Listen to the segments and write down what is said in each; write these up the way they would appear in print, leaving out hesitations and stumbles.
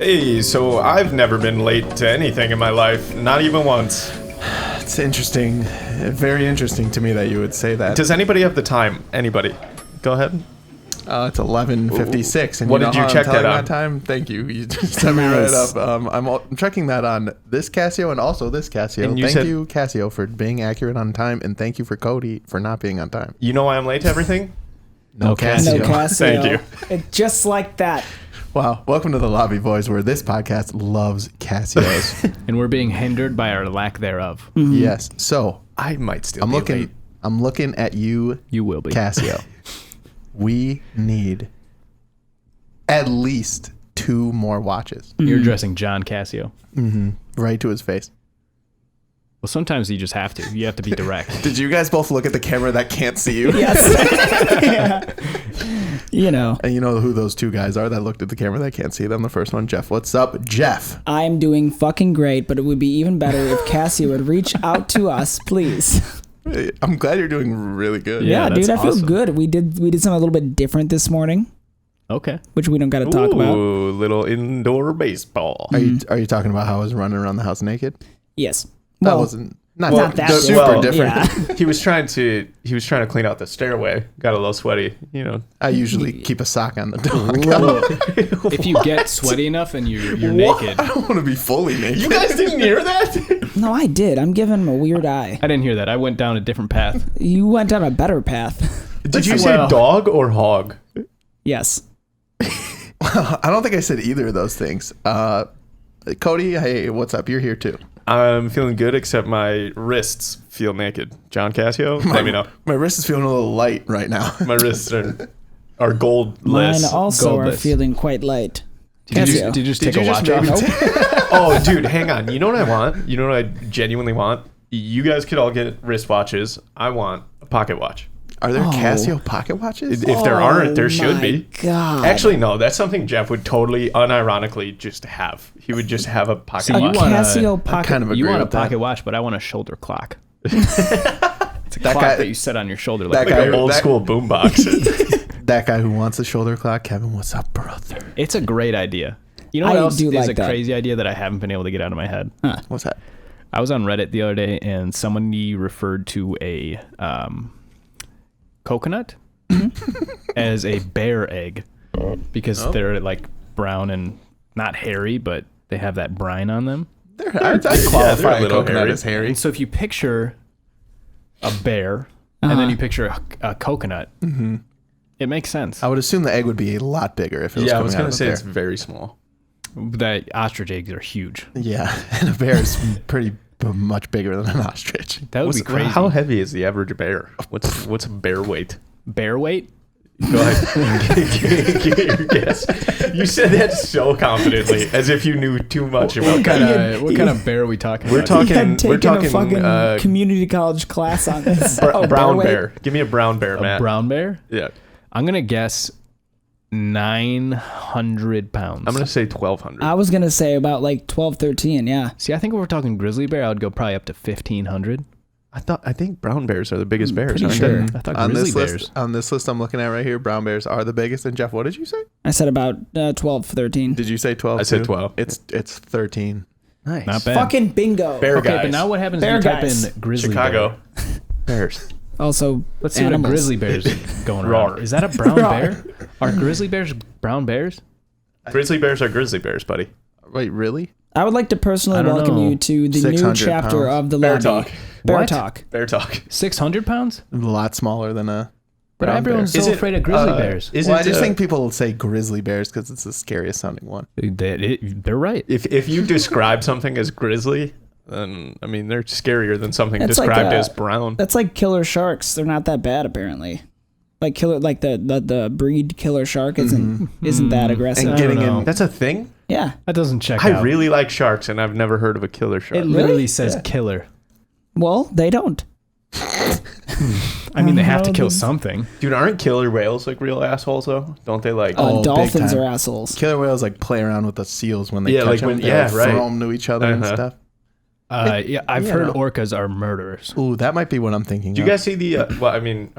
Hey, so I've never been late to anything in my life, not even once. It's interesting, very interesting to me that you would say that. Does anybody have the time? Anybody? Go ahead. It's 11:56, and What you know did you how check I'm telling that on? time? Thank you. You just set me right up. I'm checking that on this Casio and also this Casio. And you thank said- you, Casio, for being accurate on time, and thank you for Cody for not being on time. You know why I'm late to everything? No Casio. No Casio. Thank you. Just like that. Wow. Welcome to the Lobby Boys, where this podcast loves Casios. And we're being hindered by our lack thereof. Yes. So I might still I'm be looking. late. I'm looking at you, You will be. Casio. We need at least 2 more watches. You're addressing John Casio. Right to his face. Well, sometimes you just have to. You have to be direct. Did you guys both look at the camera that can't see you? Yes. Yeah. You know, And you know who those 2 guys are that looked at the camera that can't see them? The first one, Jeff. What's up, Jeff? I'm doing fucking great, but it would be even better if Cassie would reach out to us, please. Hey, I'm glad you're doing really good. Yeah, Yeah, that's dude, I feel awesome. good. We did something a little bit different this morning, Okay. which we don't got to talk about. Ooh, little indoor baseball. Are you talking about how I was running around the house naked? Yes. That Well, wasn't not that super well, different. yeah. He was trying to clean out the stairway. Got a little sweaty, you know. I usually keep a sock on the dog. If you get sweaty enough and you're naked. I don't want to be fully naked. You guys didn't hear that? No, I did. I'm giving him a weird eye. I didn't hear that. I went down a different path. You went down a better path. Did you Well- say dog or hog? Yes. I don't think I said either of those things. Cody, hey, what's up? You're here too. I'm feeling good, except my wrists feel naked. John Casio, let me know. My wrist is feeling a little light right now. My wrists are gold Mine less. also are goldless. feeling quite light. Did you, Casio. did you just Did take you a just watch off? maybe Oh, dude, hang on. You know what I want? You know what I genuinely want? You guys could all get wristwatches. I want a pocket watch. Are there Oh. Casio pocket watches? If there aren't, there should my be. God. Actually, no. That's something Jeff would totally, unironically, just have. He would just have a pocket So you watch. want Casio pocket. kind of agree You want a with that. pocket watch, but I want a shoulder clock. It's a That clock guy- that you set on your shoulder. that Like Like guy- an old school boombox. That guy who wants a shoulder clock, Kevin, what's up, brother? It's a great idea. You know what I else do is like a that. crazy idea that I haven't been able to get out of my head? What's that? I was on Reddit the other day, and somebody referred to a coconut as a bear egg because they're like brown and not hairy, but they have that brine on them. I'd they're qualify a a little coconut hairy. as hairy. And so if you picture a bear and then you picture a coconut, it makes sense. I would assume the egg would be a lot bigger if it was Yeah, I coming was out going of to a say bear. it's very small. The ostrich eggs are huge. Yeah, and a bear is pretty much bigger than an ostrich. That would be crazy. How heavy is the average bear? What's a bear weight? Bear weight? Go ahead. Give me your guess. You said that so confidently, as if you knew too much about that. What kind of bear are we talking We're about? He had talking. We're taken a talking. fucking community college class on this. Brown weight? bear. Give me a brown bear, A Matt. brown bear? Yeah. I'm going to guess 900 pounds. I'm gonna say 1,200. I was gonna say about like 12, 13, yeah. See, I think if we're talking grizzly bear, I would go probably up to 1,500. I think brown bears are the biggest bears. pretty aren't sure. they? I thought On grizzly this bears. list, I'm looking at right here, brown bears are the biggest. And Jeff, what did you say? I said about 12, 13. Did you say 12? I said too? 12. It's 13. Nice. Not bad. Fucking bingo. Bear Okay, guys. but now what happens Bear if you type guys. in grizzly Chicago bear? bears. Also, Let's see animals. what a grizzly bear's going Roar. around. Is that a brown Roar. bear? Are grizzly bears brown bears? Grizzly bears are grizzly bears, buddy. Wait, really? I would like to personally I don't welcome know. you to the new 600 chapter pounds. of the Bear lobby. talk. Bear What? talk. Bear talk. 600 pounds? A lot smaller than a But brown everyone's bear. so afraid of grizzly bears. Is Well, it, I just think people say grizzly bears because it's the scariest sounding one. They're right. if you describe something as grizzly, then I mean they're scarier than something It's like described a- as brown. That's like killer sharks. They're not that bad apparently. Like the breed killer shark isn't that aggressive. And getting know. in, That's a thing. yeah. That doesn't check I out. really like sharks, and I've never heard of a killer shark. It literally Really? says Yeah. killer. Well, they don't. I mean, they have to No, kill the- something. Dude, aren't killer whales like real assholes though? Don't they like? Oh, big Dolphins time. are assholes. killer whales like play around with the seals when they Yeah, catch like them. when- They yeah, like, right. throw them to each other and Uh-huh. stuff. Yeah, I've you heard know. orcas are murderers. Ooh, that might be what I'm thinking. Do you guys see the? Well, I mean,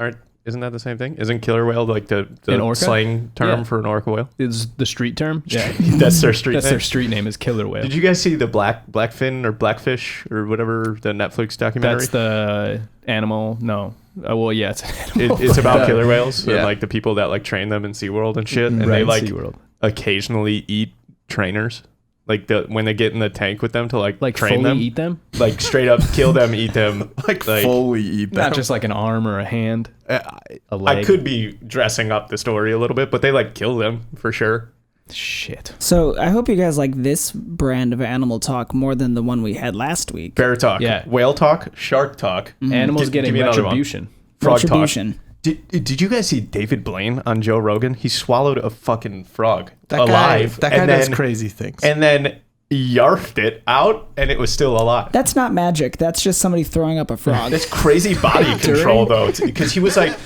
Isn't that the same thing? Isn't killer whale like the An orca? slang term Yeah. for an orca whale? Is the street term? Yeah. That's their street That's name. their street name is killer whale. Did you guys see the Blackfin or Blackfish or whatever the Netflix documentary? That's the animal. No. Well, yeah, it's an animal. It's about killer whales Yeah. and like the people that like train them in SeaWorld and shit. And Right, they like SeaWorld. occasionally eat trainers. Like when they get in the tank with them to like train fully them. eat them? Like straight up kill them, eat them. Like fully eat them. Not just like an arm or a hand, a I leg. could be dressing up the story a little bit, but they like kill them for sure. Shit. So I hope you guys like this brand of animal talk more than the one we had last week. Bear talk, Yeah. whale talk, shark talk, Animals Give getting me another one. retribution. frog Retribution. talk. Did you guys see David Blaine on Joe Rogan? He swallowed a fucking frog that alive. Guy, that guy and does then, crazy things. And then yarfed it out, and it was still alive. That's not magic. That's just somebody throwing up a frog. That's crazy body control, though, because he was like,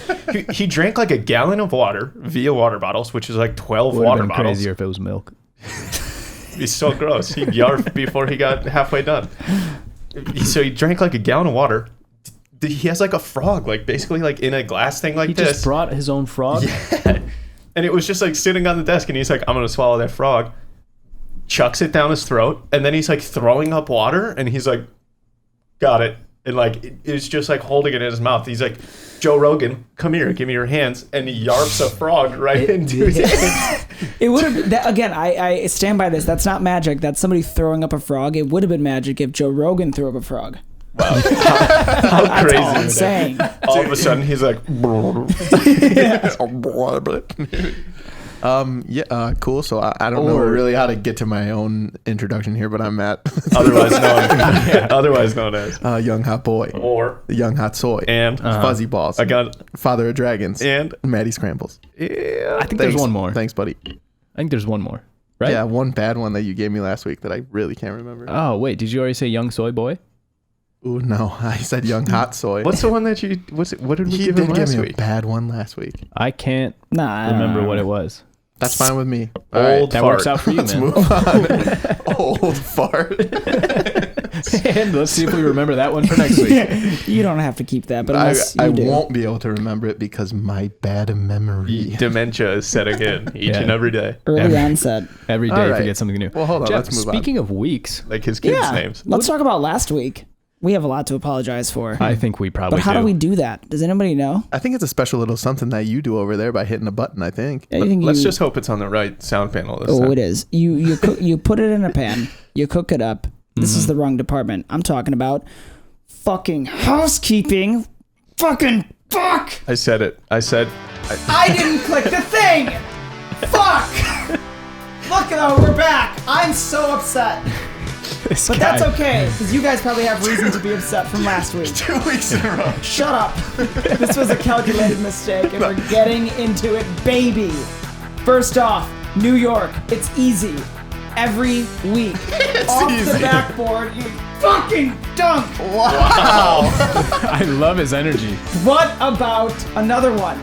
he drank like a gallon of water via water bottles, which is like 12 Would have water been bottles. crazier if it was milk. He's so gross. He yarfed before he got halfway done. So he drank like a gallon of water. He has like a frog, like basically like in a glass thing like He this. just brought his own frog. And it was just like sitting on the desk, and he's like, I'm gonna swallow that frog. Chucks it down his throat, and then he's like throwing up water, and he's like, got it. And like it's just like holding it in his mouth. He's like, Joe Rogan, come here, give me your hands, and he yarps a frog right into his hands. It would have again. I stand by this. That's not magic. That's somebody throwing up a frog. It would have been magic if Joe Rogan threw up a frog. Wow, how That's crazy! all I'm is saying. that? All of a sudden, he's like, Cool. So I don't know really how to get to my own introduction here, but I'm Matt, otherwise known as, young hot boy, or the young hot soy, and fuzzy balls, I got father of dragons, and Maddie Scrambles. yeah. I think there's one more. Thanks, buddy. I think there's one more. Right? Yeah, one bad one that you gave me last week that I really can't remember. Oh, wait. Did you already say young soy boy? Ooh, no, I said young hot soy. What's the one that you? What's it? What did we He give him did give last me week? a bad one last week. I can't Nah, remember what it was. That's fine with me. Old That fart. works out for you, Let's man. move on. Old fart. And let's see if we remember that one for next week. You don't have to keep that, but I unless you do. won't be able to remember it because my bad memory. Dementia is setting in each Yeah. and every day, Early onset. Every day All you right. forget something new. Well, hold on. Jeff, Let's move on. speaking of weeks, like his kids' Yeah. names. Let's talk about last week. We have a lot to apologize for. I think we probably But how do we do that? Does anybody know? I think it's a special little something that you do over there by hitting a button, I think. I think Let's you- just hope it's on the right sound panel this Oh, time. it is. You you put it in a pan. You cook it up. This is the wrong department. I'm talking about fucking housekeeping. Fucking fuck! I said it. I said. I didn't click the thing. Fuck! Look, though, we're back. I'm so upset. But that's okay, because you guys probably have reason to be upset from last week. 2 weeks in a row. Shut up. This was a calculated mistake, and we're getting into it, baby. First off, New York. It's easy. Every week. Off the easy. backboard, you fucking dunk. I love his energy. What about another one?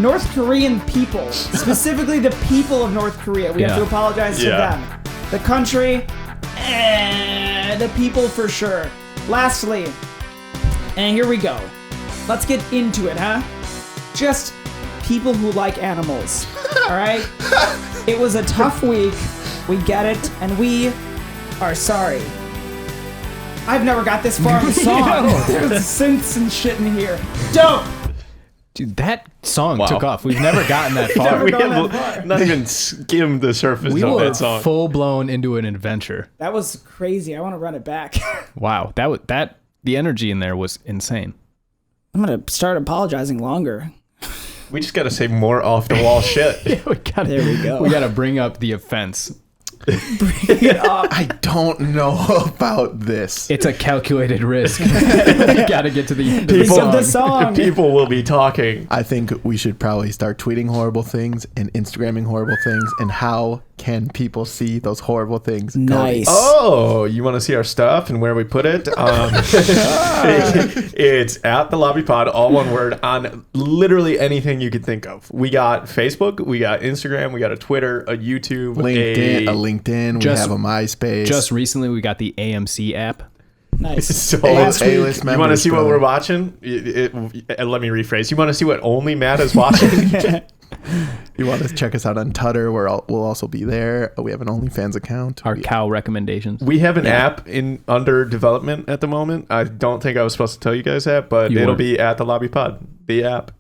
North Korean people, specifically the people of North Korea. We have Yeah. to apologize to Yeah. them. The country, the people for sure. Lastly, and here we go. Let's get into it, huh? Just people who like animals. All right? It was a tough week. We get it, and we are sorry. I've never got this far in the song. There's synths and shit in here. Dope! Dude, that song Wow. took off. We've never gotten that far. We gone have that far. not even skimmed the surface We of were that song. full blown into an adventure. That was crazy. I want to run it back. Wow, the energy in there was insane. I'm going to start apologizing longer. We just got to say more off the wall shit. There we go. We gotta bring up the offense. I don't know about this. It's a calculated risk. We gotta get to the end of the Think song. of the song. People will be talking. I think we should probably start tweeting horrible things and Instagramming horrible things. And how can people see those horrible things? Nice. Oh, you want to see our stuff and where we put it? It's at the Lobby Pod, all one word, on literally anything you could think of. We got Facebook, we got Instagram, we got a Twitter, a YouTube, LinkedIn, we Just- have a MySpace. Just recently, we got the AMC app. Nice. So Last week, A-list you want to members, see what brother. we're watching? Let me rephrase. You want to see what only Matt is watching? You want to check us out on Tutter? We'll also be there. We have an OnlyFans account. Our cow recommendations. We have an app under development at the moment. I don't think I was supposed to tell you guys that, but You it'll weren't. be at the Lobby Pod, the app.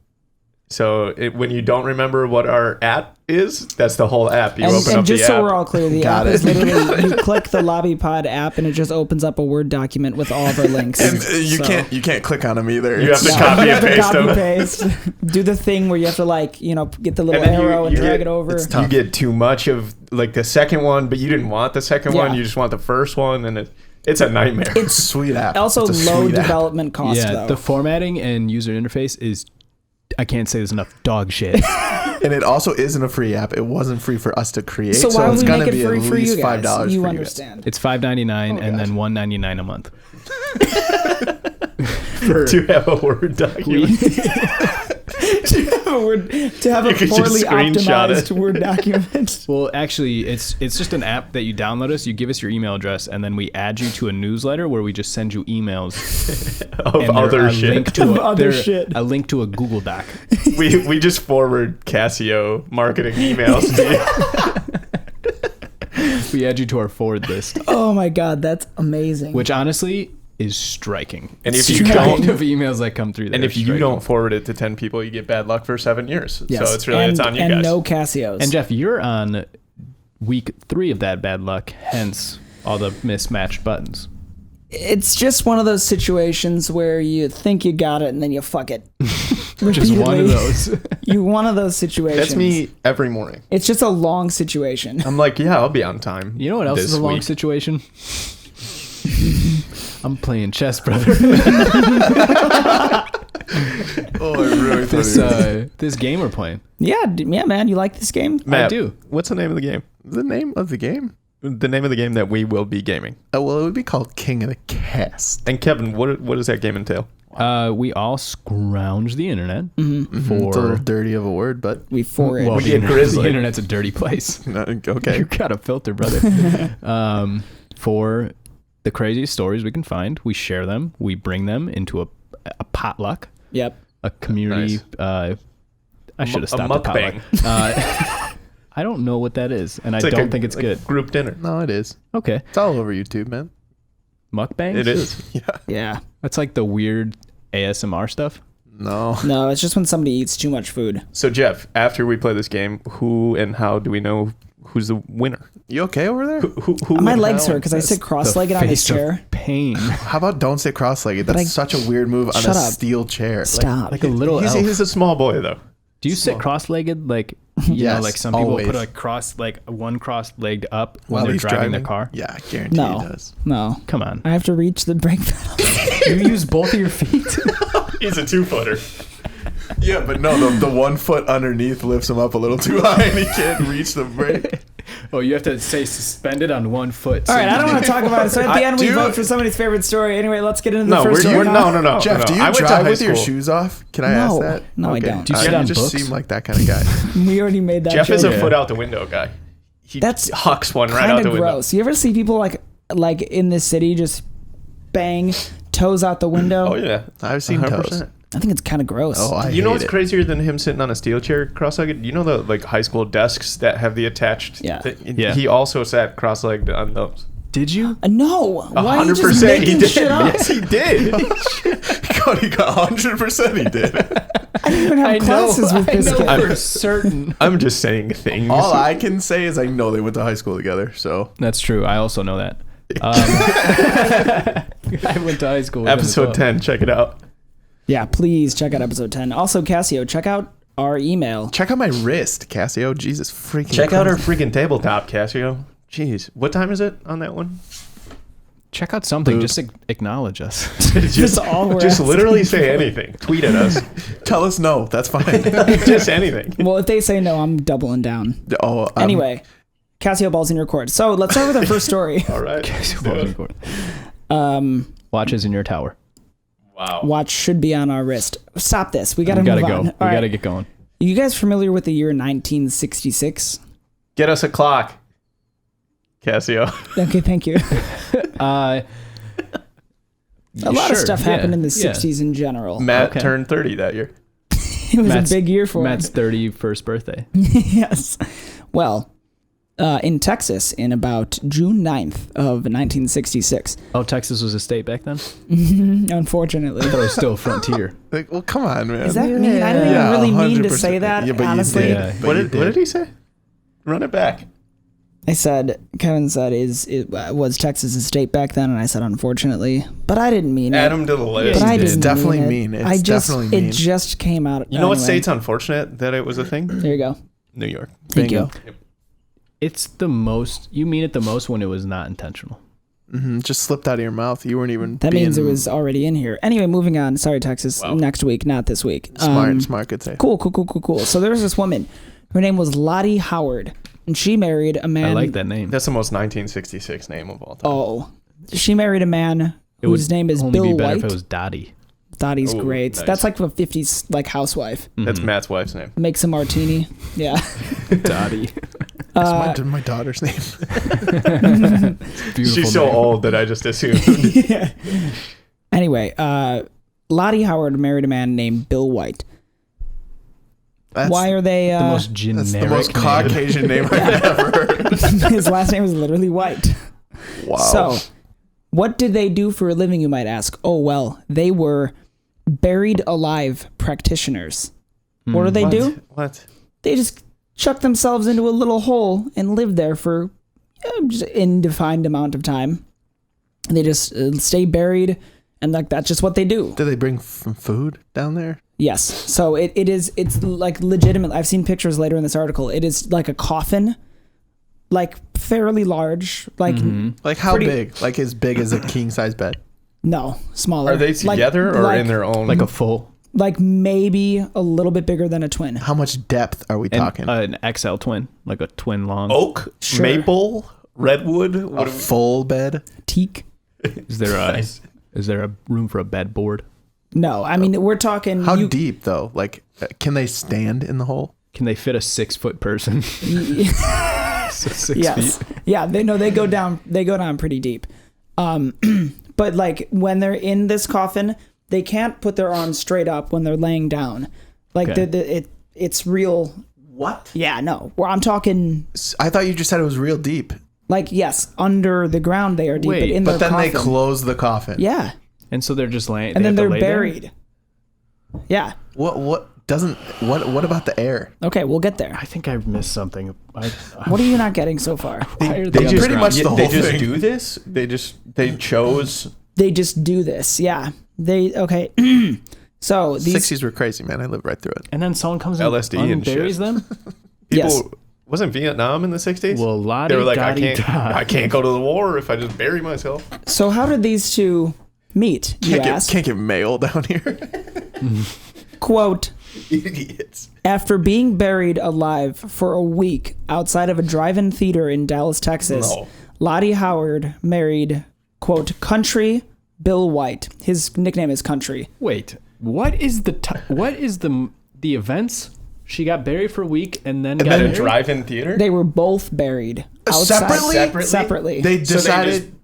So when you don't remember what our app is, that's the whole app. You open and up just the so app. we're all clear, the Got app is it. literally you click the Lobby Pod app and it just opens up a Word document with all of our links. And you So- can't click on them either. You have to No, copy you and have to paste copy them. paste. Do the thing where you have to get the little And then arrow and you drag get- it over. it's tough. You get too much of like the second one, but you didn't want the second one. Yeah. You just want the first one, and it's a nightmare. It's Sweet app. also It's a low sweet app. development cost Yeah, though. the formatting and user interface is, I can't say there's enough dog shit. And it also isn't a free app. It wasn't free for us to create. so why would it's we gonna make it be free at for you least guys? $5 You for understand? It's $5.99 and God. then $1.99 a month. to have a Word document. To have a You could just poorly screenshot optimized it. Word document. Well, actually, it's just an app that you download us. You give us your email address, and then we add you to a newsletter where we just send you emails of and they're other a shit. link to Of a, other they're shit. a link to a Google Doc. we just forward Casio marketing emails to you. We add you to our forward list, Oh my god, that's amazing. which honestly is striking. And if The you kind don't, of emails that come through, there and are if you striking. don't forward it to 10 people, you get bad luck for 7 years. Yes. So it's on you and guys. no Casios. And Jeff, you're on week 3 of that bad luck, hence all the mismatched buttons. it's just one of those situations where you think you got it and then you fuck it. Just one of Repeatedly. those. You one of those situations. That's me every morning. It's just a long situation. I'm like, yeah, I'll be on time. You know what else this is a long week. situation? I'm playing chess, brother. Oh, I really thought This game we're playing. Yeah, man. You like this game? Matt, I do. What's the name of the game? the name of the game. The name of the game that we will be gaming. Well, it would be called King of the Cast. And Kevin, what does that game entail? We all scrounge the internet Mm-hmm. It's a little for. dirty of a word, but We for it. Well, We the, get internet, Grizzly. the internet's a dirty place. okay. You got a filter, brother. For the craziest stories we can find, we share them. We bring them into a potluck, Yep. a community. Nice. I should have A stopped the mukbang. potluck. I don't know what that is, and It's I like don't think it's good. Group dinner. No, it is. Okay, It's all over YouTube, man. mukbangs. It is. Yeah. Yeah. That's like the weird ASMR stuff. No. No, it's just when somebody eats too much food. So Jeff, after we play this game, who and how do we know who's the winner? You okay over there? Who My and legs how? hurt because I sit cross-legged on his Face of chair. Pain. How about don't sit cross-legged? That's I- such a weird move on Shut a up. steel chair. Stop. Like a little elf. He's a small boy though. Do you sit cross-legged? Like, you Yes, know, like some people always. put one cross-legged up when While they're he's driving the car. Yeah, I guarantee No. he does. No. Come on. I have to reach the brake pedal. You use both of your feet? He's a 2-footer. Yeah, but no, the 1 foot underneath lifts him up a little too high and he can't reach the brake. Oh, you have to say suspended on 1 foot. All right, I don't want to talk about it. So at the end, we do- vote for somebody's favorite story. Anyway, let's get into the No, first story. no. Jeff, do you I went to drive high with your school. shoes off? Can I No. ask that? No, I don't. Do you sit on just books? seem like that kind of guy. We already made that Jeff joke. is a foot out the window guy. He That's hucks one right kind out of the window. gross. You ever see people like in the city just bang toes out the window? Oh yeah, I've seen 100%. toes. I think it's kind of gross. Oh, I You know hate what's it. crazier than him sitting on a steel chair cross-legged? You know the like high school desks that have the attached. Yeah. Yeah. He also sat cross-legged on those. Did you? No, why are you just 100% making he did. shit up? Yes, he did. Cody got 100% he did. I didn't even have classes with this kid. for certain. I'm just saying things. All I can say is I know they went to high school together, so. That's true. I also know that. I went to high school. with him as Episode well. 10, check it out. Yeah, please check out episode 10. Also, Casio, check out our email. Check out my wrist, Casio. Jesus freaking Check out our Christ. freaking tabletop, Casio. Jeez, what time is it on that one? Check out something. Boop. Just acknowledge us. Just all we're Just asking. literally say anything. Tweet at us. Tell us no. That's fine. Just anything. Well, if they say no, I'm doubling down. Oh, Anyway, Casio balls in your court. So let's start with our first story. All right. Watches in your tower. Wow. Watch should be on our wrist. Stop this. We gotta We gotta move go. on. We All right. gotta get going. You guys familiar with the year 1966? Get us a clock, Casio. Okay, thank you. A lot of stuff happened in the yeah. 60s in general. Matt turned 30 that year. It was a big year for Matt's him. 31st birthday. Yes. Well, in Texas, in about June 9th of 1966. Oh, Texas was a state back then? Unfortunately. I thought it was still a frontier. Like, well, come on, man. Is that mean? I didn't even really mean to 100%. say that, Yeah, but you honestly. did. Yeah. But What you did he say? Run it back. Kevin said, was Texas a state back then? And I said, unfortunately. But I didn't mean Add it. him to the list. But I It's didn't definitely mean mean. it. It's definitely mean. It just came out. You know what anyway. state's unfortunate that it was a thing? There you go. New York. Thank you. It's the most, you mean it the most when it was not intentional. Just slipped out of your mouth. You weren't even. That means it was already in here. Anyway, moving on. Sorry, Texas. Wow. Next week, not this week. smart. Good say. Cool. So there was this woman. Her name was Lottie Howard, and she married a man. I like that name. That's the most 1966 name of all time. Oh, she married a man whose name is only Bill be better White. if it was Dottie. Dottie's Ooh, great. nice. That's like a 50s like housewife. That's Matt's wife's name. Makes a martini. Yeah. Dottie. That's my daughter's name. Beautiful She's so name. old that I just assumed. Yeah. Anyway, Lottie Howard married a man named Bill White. Why are they? The most generic That's the most name. Caucasian name I've ever heard. His last name is literally White. Wow. So, what did they do for a living, you might ask? Oh, well, they were buried alive practitioners. What do they do? What? They just chuck themselves into a little hole and live there for just an indefined amount of time. And they just stay buried, and like that's just what they do. Did they bring food down there? Yes. So it's like legitimate. I've seen pictures later in this article. It is like a coffin, like fairly large, like Like how Pretty- big? Like as big as a king size bed? no, smaller. Are they Like- together or like- in their own? Like a full. Like maybe a little bit bigger than a twin. How much depth are we talking? An XL twin. Like a twin long. oak, Sure. maple, redwood. a What full bed? Teak. Is there a room for a bed board? No, I mean we're talking. How deep though? Like, can they stand in the hole? Can they fit a 6-foot person? So 6 Yes. feet. Yeah. They go down. They go down pretty deep. But like when they're in this coffin, they can't put their arms straight up when they're laying down. Like Okay. it's real. What? Yeah. No. Where I'm talking. I thought you just said it was real deep. Like yes, under the ground they are deep, Wait, but in But their then they coffin. close the coffin. Yeah. And so they're just laying. And then they have they're to lay there? buried. Yeah. What about the air? Okay, we'll get there. I think I missed something. What are you not getting so far? Why are They they just pretty much the they whole just thing. do this. They chose. They just do this. Yeah. Okay. So these 60s were crazy, man. I lived right through it. And then someone comes in LSD and buries shit. them? People, Yes. Wasn't Vietnam in the 60s? Well, they were like, la-di-da-di-da. I can't go to the war if I just bury myself. So how did these two meet? You ask. Can't get mail down here. Quote, Idiots. after being buried alive for a week outside of a drive-in theater in Dallas, Texas, No. Lottie Howard married, quote, Country Bill White. His nickname is Country. Wait, what is the events? She got buried for a week and then got At a married? drive-in theater. They were both buried outside. Separately? Separately. They So decided.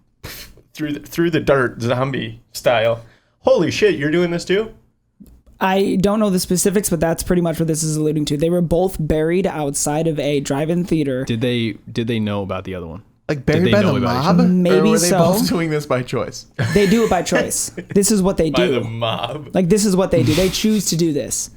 through the dirt, zombie style. Holy shit! You're doing this too? I don't know the specifics, but that's pretty much what this is alluding to. They were both buried outside of a drive-in theater. Did they know about the other one? Like Did buried they by know the about each mob? other? Maybe or were they so. both doing this by choice? They do it by choice. This is what they By the do. mob. Like this is what they do. They choose to do this.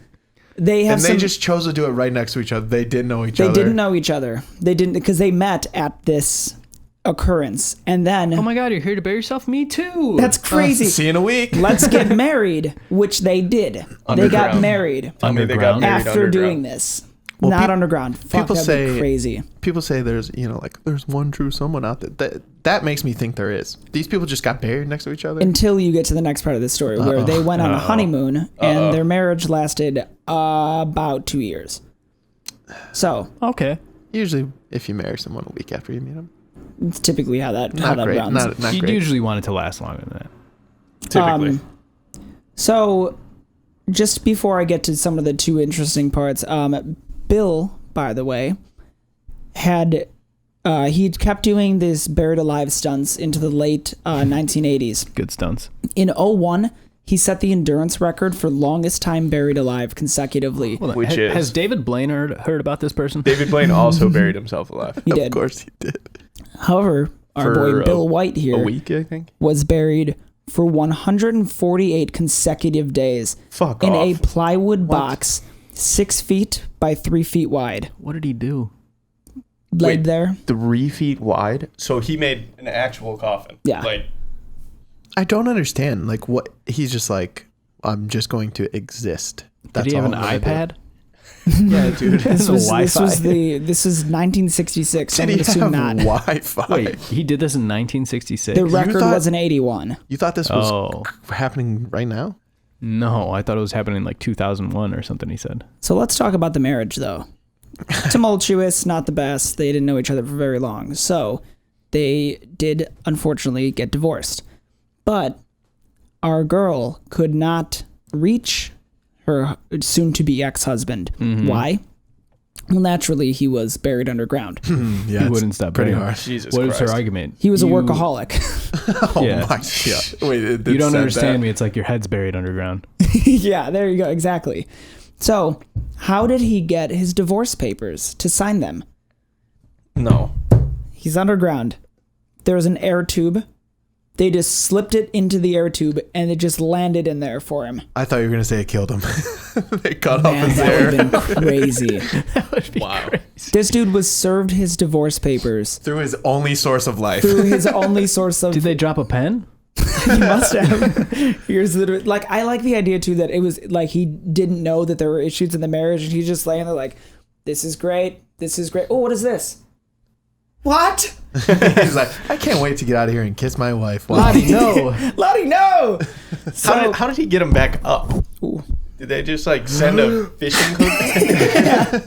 They have And they some. just chose to do it right next to each other. They didn't know each They other. didn't know each other. They didn't because they met at this occurrence, and then Oh my god, you're here to bury yourself? Me too. that's crazy. See you in a week. Let's get married, which they did. They got Underground. married I mean, they got Underground. married after doing underground. this. Well, Not peop- underground. Fuck, people that'd be say- crazy. People say there's there's one true someone out there. That makes me think there is. These people just got buried next to each other. Until you get to the next part of the story, where they went on a honeymoon and their marriage lasted about 2 years. So okay. Usually, if you marry someone a week after you meet them, it's typically how that not great. runs. Not You'd great. usually want it to last longer than that. Typically. So, just before I get to some of the two interesting parts, Bill, by the way, had He kept doing this buried alive stunts into the late 1980s. Good stunts. In 2001, he set the endurance record for longest time buried alive consecutively. Hold on. Which is- has David Blaine heard about this person? David Blaine also buried himself alive. He did. Of course he did. However, our For boy Bill White A here week, I think. was buried for 148 consecutive days Fuck in off. a plywood box 6 feet by 3 feet wide. What did he do? Laid Wait. there. 3 feet wide. So he made an actual coffin. Yeah. Like, I don't understand. Like, what? He's just like, I'm just going to exist. Did he have an all I'm gonna do. iPad? Yeah, dude. This was Wi-Fi. this is 1966. So I'm Did gonna he assume have not. Wi-Fi? Wait, he did this in 1966? The record thought- was in 81. You thought this was Oh. happening right now? No, I thought it was happening in like 2001 or something, he said. So let's talk about the marriage, though. Tumultuous, not the best. They didn't know each other for very long. So they did, unfortunately, get divorced. But our girl could not reach her soon-to-be ex-husband. Why? Well, naturally, he was buried underground. Yeah, He wouldn't stop pretty burning. hard. Jesus What was her Christ. argument? He was a You- workaholic. Oh Yeah. my god! Wait, You don't understand me. It's like your head's buried underground. Yeah, there you go. Exactly. So, how did he get his divorce papers to sign them? No. He's underground. There was an air tube. They just slipped it into the air tube and it just landed in there for him. I thought you were gonna say it killed him. They cut Man, off his that hair would have been crazy. That would be Wow. crazy. This dude was served his divorce papers through his only source of life. through his only source of. Did they drop a pen? He must have. Here's the like. I like the idea too that it was like he didn't know that there were issues in the marriage, and he's just laying there like, "This is great. This is great. Oh, what is this? What? He's like, I can't wait to get out of here and kiss my wife. Wow. Lottie, no. Lottie, no." So, How did he get him back up? ooh. Did they just like send a fishing hook?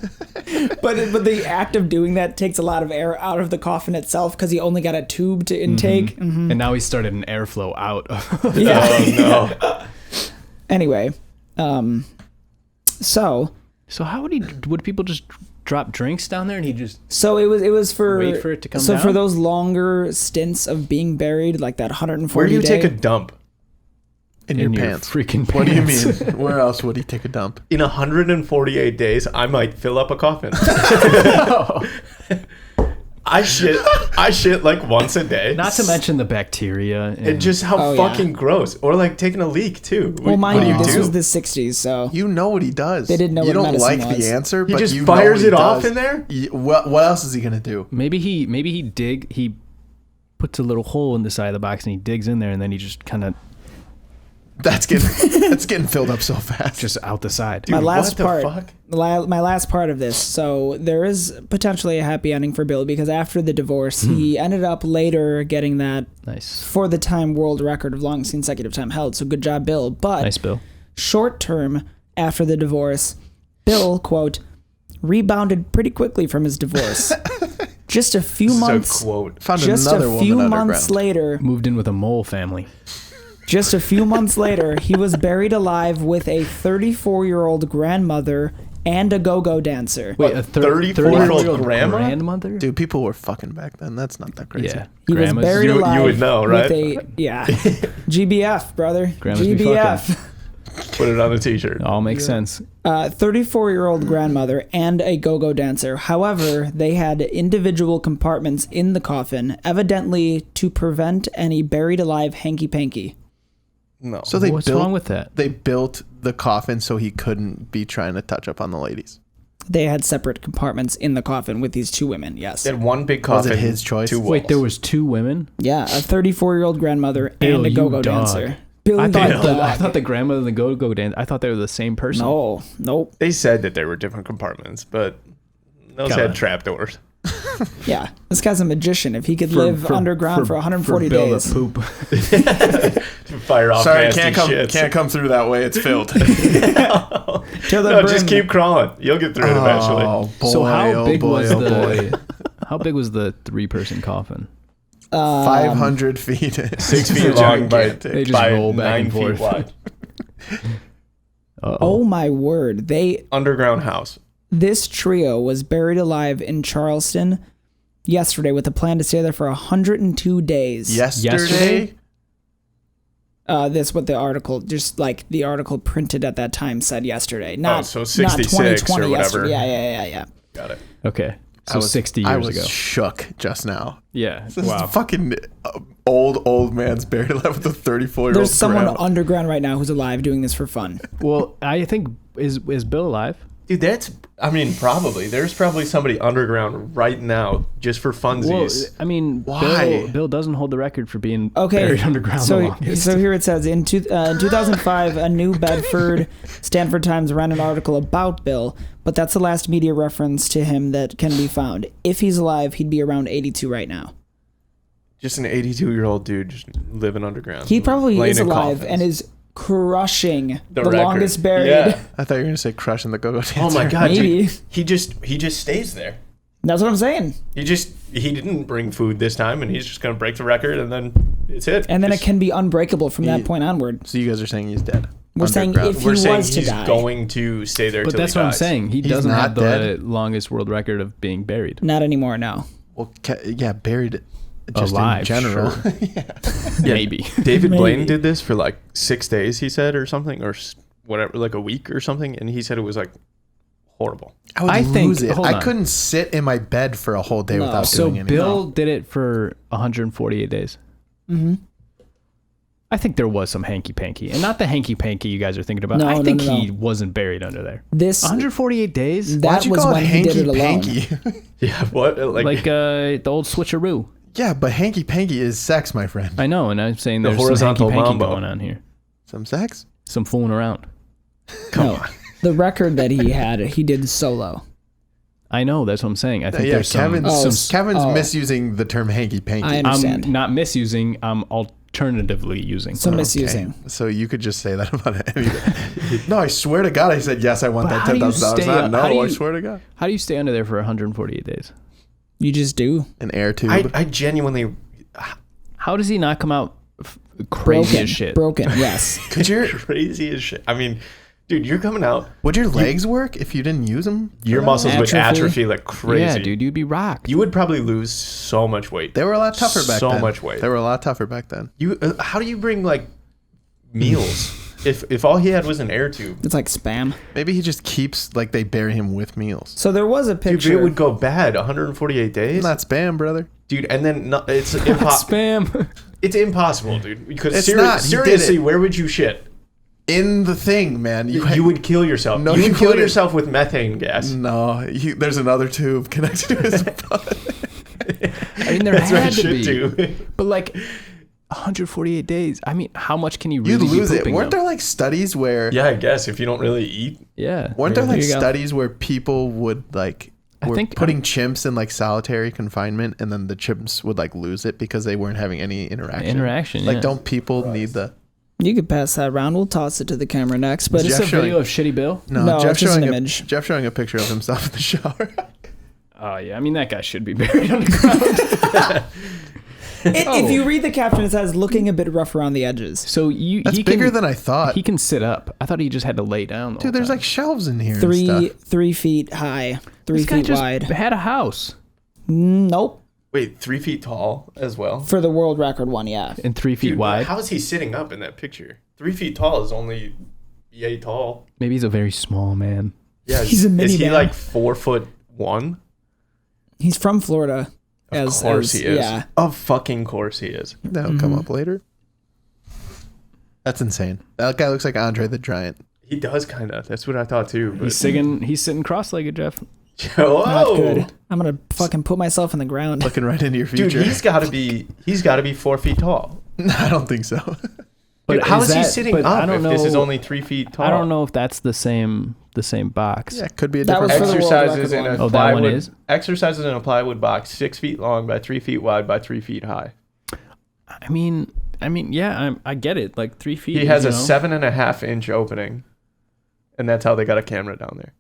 but the act of doing that takes a lot of air out of the coffin itself because he only got a tube to intake. And now he started an airflow out. Yeah. Oh no. Anyway, so So would people just drop drinks down there and he just it was for Wait for it to come so down? for those longer stints of being buried, like that 140 Where do you day, take a dump? In your in your pants. freaking pants? What do you mean? Where else would he take a dump? In 148 days, I might fill up a coffin. I shit like once a day. Not to mention the bacteria. And just how Oh, yeah. fucking gross. Or like taking a leak too. well, What mind do you, you this do? was the 60s, so You know what he does. They didn't know you what don't medicine like was. the answer, He but just you fires know what it he off does. in there? What else is he gonna do? maybe he puts a little hole in the side of the box and he digs in there and then he just kind of That's getting filled up so fast. just out the side. my Dude, last what the part, fuck? my last part of this. So there is potentially a happy ending for Bill because after the divorce, he ended up later getting that Nice. for the time world record of longest consecutive time held. So good job, Bill. But Nice, Bill. short term after the divorce, Bill, quote, rebounded pretty quickly from his divorce. Just a few This is months. a quote. Found Just another a few woman months underground. later, Moved in with a mole family. just a few months later, he was buried alive with a 34-year-old grandmother and a go-go dancer. Wait, What, a 34-year-old grandma? grandmother? Dude, people were fucking back then. That's not that crazy. Yeah. He was Grandmas. buried You alive would know, right? with GBF, brother. Grandmas be GBF. Put it on the t-shirt. All makes sense. 34-year-old grandmother and a go-go dancer. However, they had individual compartments in the coffin, evidently to prevent any buried alive hanky-panky. No. So they What's built, wrong with that? They built the coffin so he couldn't be trying to touch up on the ladies. They had separate compartments in the coffin with these two women, yes. They had one big Was coffin. it his choice? Two walls. Wait, there was two women? Yeah, a 34-year-old grandmother Bill, and a you go-go dog. dancer. Bill, I you thought, dog. I thought the grandmother and the go-go dance, I thought they were the same person. No, nope. They said that there were different compartments, but those Come had on. trapdoors. Yeah, this guy's a magician. If he could live underground for 140 Bill days. to poop. Fire off Sorry, nasty shits. can't come through that way. It's filled. To the No, brim. just keep crawling. You'll get through it eventually. Oh boy! So how big was oh boy. how big was the 3-person coffin? 500 feet. 6 feet long by, Gigantic. They just by roll back 9 and feet forth. wide. Oh my word. Underground house. This trio was buried alive in Charleston yesterday with a plan to stay there for 102 days. Yesterday? That's what the article, just like the article printed at that time said yesterday. Not, so not 66 2020 or whatever. yesterday. Yeah. Got it. Okay. So 60 I years was ago. shook just now. Yeah. This Wow. is fucking old man's buried alive with a 34-year-old There's someone grandma. underground right now who's alive doing this for fun. Well, I think is Bill alive? Dude, probably. There's probably somebody underground right now just for funsies. Well, I mean, Why? Bill doesn't hold the record for being Okay, buried underground the so longest. here it says in 2005, a New Bedford Stanford Times ran an article about Bill, but that's the last media reference to him that can be found. If he's alive, he'd be around 82 right now. Just an 82-year-old dude just living underground. He probably laying is in alive coffins. and is crushing the record. longest buried. Yeah. I thought you were going to say crushing the go-go dancer. Oh my god, Maybe. dude. He just stays there. That's what I'm saying. He didn't bring food this time, and he's just gonna break the record, and then it's it. And then it Just- can be unbreakable from that point onward. So you guys are saying he's dead? We're saying Underground. if he we're saying was to he's die. going to stay there. But till that's he what I'm dies. saying. He He's doesn't not have the dead? longest world record of being buried. Not anymore, no. Well, buried just Alive, in general. sure. Maybe. David Blaine Maybe. did this for like 6 days, he said, or something, or whatever, like a week or something, and he said it was like horrible. I would I think- lose it. hold I on. couldn't sit in my bed for a whole day No. without So doing anything. Bill did it for 148 days. Mm-hmm. I think there was some hanky-panky. And not the hanky-panky you guys are thinking about. No, I no, think no, he no. wasn't buried under there. This 148 days? that Why'd you was call when it he did it alone. hanky-panky? Yeah, what? Like the old switcheroo. Yeah, but hanky-panky is sex, my friend. I know, and I'm saying The there's some horizontal hanky-panky mambo. going on here. Some sex? Some fooling around. No, the record that he had, he did solo. I know, that's what I'm saying. I think Yeah, there's Kevin's Oh. misusing the term hanky-panky. I understand. I'm not misusing, I'm alternatively using. So Okay. misusing. So you could just say that about anything. No, I swear to God, I said yes. I want But that how do you $10,000. stay Not up- no. how do I you- swear to God. How do you stay under there for 148 days? You just do. An air tube. I genuinely. How does he not come out crazy Broken. as shit? Broken, yes. Could your Crazy as shit. I mean, dude, you're coming out. would your legs work if you didn't use them? Your muscles would Atrophy. atrophy like crazy. Yeah, dude, you'd be rocked. You would probably lose so much weight. They were a lot tougher back then. So much weight. They were a lot tougher back then. How do you bring like meals if all he had was an air tube? It's like spam. Maybe he just keeps like they bury him with meals. So there was a Dude, picture. it would go bad 148 days. Not spam, brother. Dude, and then it's impossible. Spam. It's impossible, dude. Because It's not. He did seriously, it. where would you shit? In the thing, man. You would kill yourself. No, you you would kill wouldn't. yourself with methane gas. No, there's another tube connected to his butt. I mean, there That's what I had to should be. do. But like 148 days. I mean, how much can you You'd really lose be it. pooping Weren't though? there like studies where Yeah, I guess if you don't really eat. Yeah. weren't there like you go. studies where people would like I were think- putting chimps in like solitary confinement and then the chimps would like lose it because they weren't having any interaction. Like yeah. don't people need the You could pass that around. We'll toss it to the camera next. But Is this Jeff a video showing- of Shitty Bill? No, Jeff it's just showing an a image. Jeff showing a picture of himself in the shower. Oh yeah, I mean that guy should be buried underground. If you read the caption, it says looking a bit rough around the edges. So That's he bigger can, than I thought. He can sit up. I thought he just had to lay down. The whole Dude, there's time. like shelves in here. and 3 feet high, 3 this guy feet just wide. had a house Nope. Wait, 3 feet tall as well? For the world record one, yeah. and 3 feet Dude, wide. how is he sitting up in that picture? 3 feet tall is only yay tall. Maybe he's a very small man. Yeah, He's a Is he mini-man. like 4'1"? He's from Florida. Of course he is. Yeah. Of fucking course he is. stuff. That'll come up later. That's insane. That guy looks like Andre the Giant. He does kind of. That's what I thought too. But He's sitting cross-legged, Jeff. Whoa. Not good. I'm gonna fucking put myself in the ground. Looking right into your Dude, future. he's got to be 4 feet tall. I don't think so. Dude, how is he that- sitting but up I don't if know, this is only 3 feet tall? I don't know if that's the same box. Yeah, it could be a That different. was for the world Exercises record in a one. Oh, that one plywood is? exercises in a plywood box 6 feet long by 3 feet wide by 3 feet high. I mean, yeah, I get it. Like 3 feet. He has you a know? 7.5-inch opening, and that's how they got a camera down there.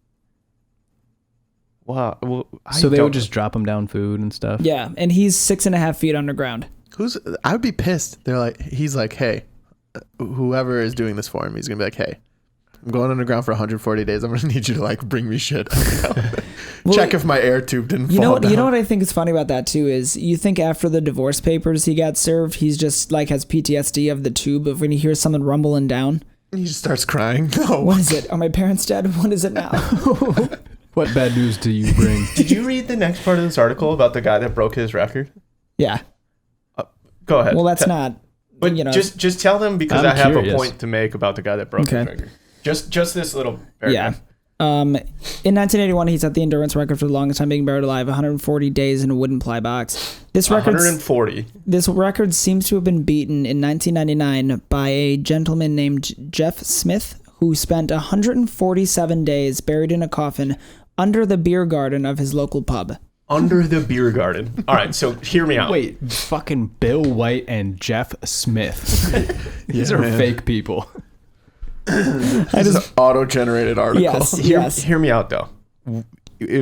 Wow. Well, So they would just drop him down food and stuff. Yeah, and he's 6.5 feet underground. I would be pissed. He's like, hey, whoever is doing this for him, he's gonna be like, hey, I'm going underground for 140 days. I'm gonna need you to like bring me shit. Check if my air tube didn't fall down. You know what I think is funny about that too is you think after the divorce papers he got served, he's just like has PTSD of the tube of when he hears someone rumbling down. He just starts crying. No. What is it? Are my parents dead? What is it now? What bad news do you bring? Did you read the next part of this article about the guy that broke his record? Yeah. Go ahead. Well, that's not. But you know, just tell them because I'm I have curious. a point to make about the guy that broke his Okay. record. Just this little yeah. paragraph. In 1981, he set the endurance record for the longest time being buried alive, 140 days in a wooden ply box. This record 140. This record seems to have been beaten in 1999 by a gentleman named Jeff Smith, who spent 147 days buried in a coffin under the beer garden of his local pub. Under the beer garden. All right, so hear me out. Wait, fucking Bill White and Jeff Smith. These are man. fake people. This is an auto-generated article. Yes. Hear me out, though.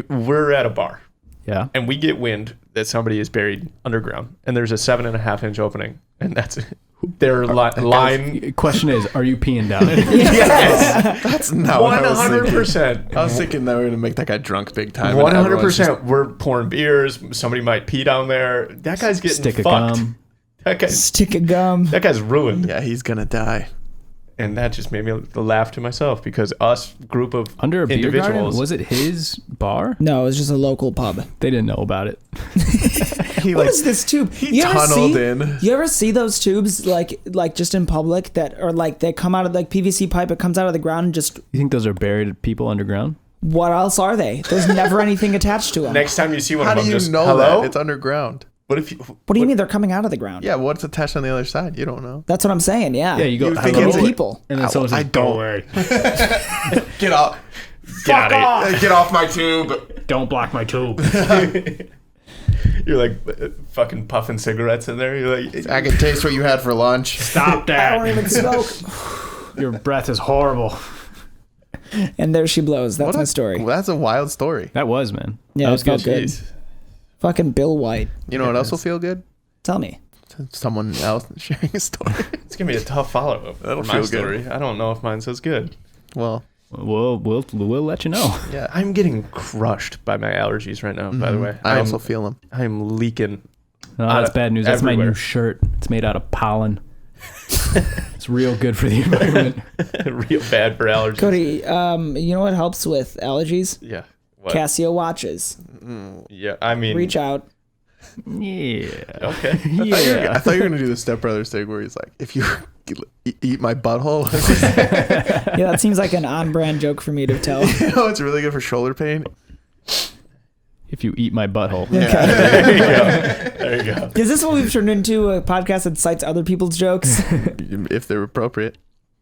We're at a bar, Yeah. and we get wind that somebody is buried underground, and there's a 7.5-inch opening, and that's their line. Question is, are you peeing down it? Yes, That's not what I was thinking. 100%. I was thinking that we were gonna make that guy drunk big time. 100%. We're pouring beers. Somebody might pee down there. That guy's getting Stick of fucked. gum. Stick of gum. That guy's ruined. Yeah, he's gonna die. And that just made me laugh to myself because us group of Under a beer garden? individuals. Was it his bar? No, it was just a local pub. They didn't know about it. He What like is this tube? he tunneled in. You ever see those tubes like just in public that are like they come out of like PVC pipe? It comes out of the ground and just You think those are buried people underground? what else are they? There's never anything attached to them. Next time you see one How of do them, you just know hello. that? It's underground. What if you? What do you mean they're coming out of the ground? Yeah, what's attached on the other side? You don't know. That's what I'm saying. Yeah. Yeah, you go, You think hello? it's people. And then someone I says, don't. go away. Get off. Get out of Get off my tube. Don't block my tube. here. You're like fucking puffing cigarettes in there. You're like, I can taste what you had for lunch. Stop I don't that. even smoke. Your breath is horrible. And there she blows. That's my story. Well, that's a wild story. That was, man. Yeah, that was it felt good. good. Fucking Bill White. You know what else will feel good? Tell me. Someone else sharing a story. it's gonna be a tough follow up. That'll my feel good. story. I don't know if mine's as good. Well, We'll let you know. yeah. I'm getting crushed by my allergies right now. By the way, I also feel them. I'm leaking. No, that's bad news. That's my Everywhere. new shirt. It's made out of pollen. It's real good for the environment. Real bad for allergies. Cody, you know what helps with allergies? Yeah. What? Casio watches. Yeah. I mean. Reach out. Yeah. Okay. I thought you were gonna do the Step Brothers thing where he's like, "If you eat my butthole," Yeah, that seems like an on-brand joke for me to tell. you know, it's really good for shoulder pain. If you eat my butthole. There you go. There you go. Is this what we've turned into, a podcast that cites other people's jokes? If they're appropriate.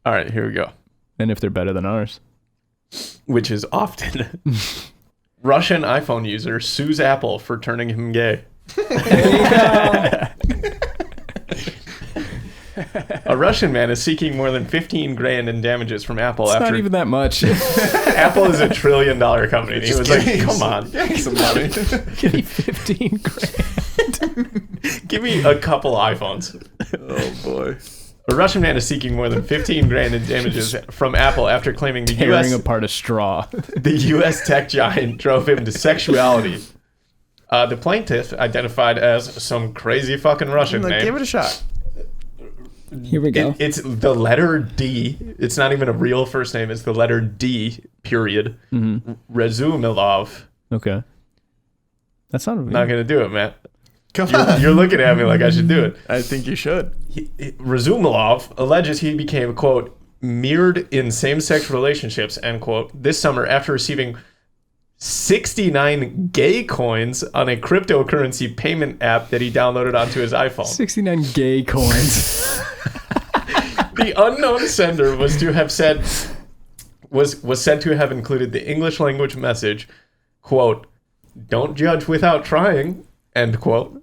All right. Here we go. And if they're better than ours. Which is often. Russian iPhone user sues Apple for turning him gay. A Russian man is seeking more than 15 grand in damages from Apple It's after not even that much. Apple is $1 trillion company. And he was like, "Come on, Some money. Give me 15 grand. give me a couple iPhones." Oh boy. A Russian man is seeking more than 15 grand in damages from Apple after claiming the Tearing US apart a straw. the U.S. tech giant drove him to sexuality. The plaintiff, identified as some crazy fucking Russian Like, name. give it a shot. Here we go. It's the letter D. It's not even a real first name. It's the letter D, period. Razumilov. Okay. That's not a Not going to do it, Matt. Come on. You're looking at me like I should do it. I think you should. Razumilov alleges he became, quote, mirrored in same-sex relationships, end quote, this summer after receiving 69 gay coins on a cryptocurrency payment app that he downloaded onto his iPhone. 69 gay coins. The unknown sender was to have said was said to have included the English language message, quote, "Don't judge without trying," end quote.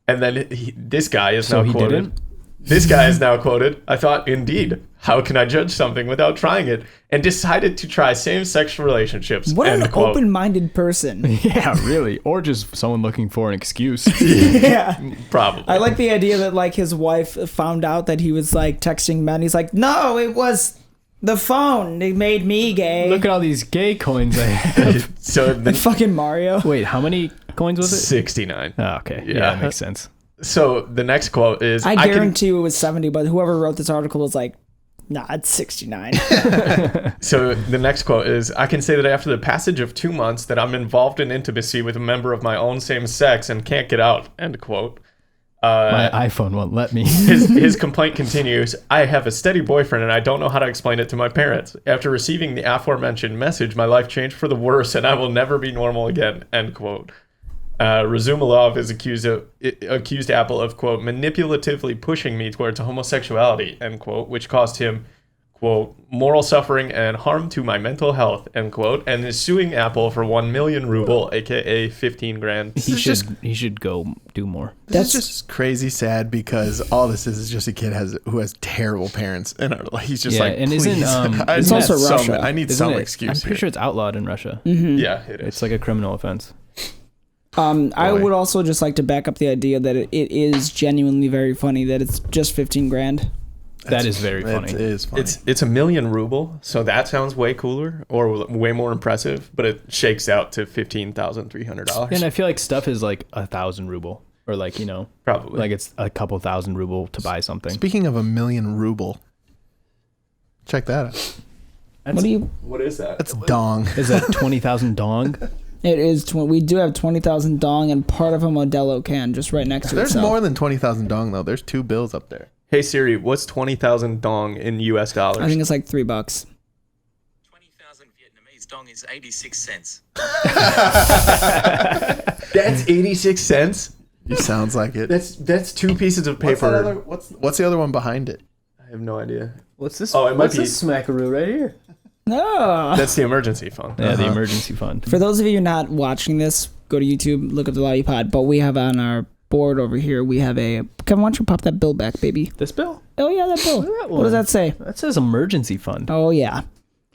And then this guy is So now he quoted. didn't? This guy is now quoted. "I thought, indeed, how can I judge something without trying it? And decided to try same-sex relationships." What end an quote. open-minded person. Yeah, really. Or just someone looking for an excuse. Yeah. Probably. I like the idea that like his wife found out that he was like texting men. He's like, no, it was The phone. They made me gay. Look at all these gay coins I have. So the Fucking Mario. Wait, how many coins was it? 69. Oh, okay. Yeah, Yeah. that makes sense. So the next quote is I guarantee you it was 70, but whoever wrote this article was like, nah, it's 69. So the next quote is, I can say that after the passage of 2 months that I'm involved in intimacy with a member of my own same sex and can't get out, end quote. My iPhone won't let me. His complaint continues, I have a steady boyfriend and I don't know how to explain it to my parents. After receiving the aforementioned message, my life changed for the worse and I will never be normal again, end quote. Razumilov is accused Apple of, quote, manipulatively pushing me towards homosexuality, end quote, which cost him, quote, moral suffering and harm to my mental health, end quote, and is suing Apple for 1 million ruble, aka 15 grand. He should go do more. That's just crazy sad because all this is just a kid who has terrible parents and he's just like, and please. isn't It's also Russia. I need isn't some it- excuse. I'm pretty sure it's outlawed in Russia. Yeah, it is. It's like a criminal offense. I would also just like to back up the idea that it is genuinely very funny that it's just 15 grand. That is very funny. It is funny. It's 1 million ruble, so that sounds way cooler or way more impressive, but it shakes out to $15,300. And I feel like stuff is like 1,000 ruble, or like, you know, Probably. like it's a couple thousand ruble to buy something. Speaking of 1 million ruble, check that out. What is that? That's dong. Is that 20,000 dong? It is. We do have 20,000 dong and part of a Modelo can just right next to There's itself. more than 20,000 dong though. There's 2 bills up there. Hey Siri, what's 20,000 dong in US dollars? I think it's like $3. 20,000 Vietnamese dong is 86 cents. That's 86 cents? It sounds like it. That's 2 pieces of paper. What's the other one behind it? I have no idea. What's this? Oh, it might what's be- this smackaroo right here? No. That's the emergency fund. Yeah, the emergency fund. For those of you not watching this, go to YouTube, look up the Lobby Pod. But we have on our board over here, we have a... Kevin, why don't you pop that bill back, baby? This bill? Oh, yeah, that bill. Look at that What does one. that say? That says emergency fund. Oh, yeah.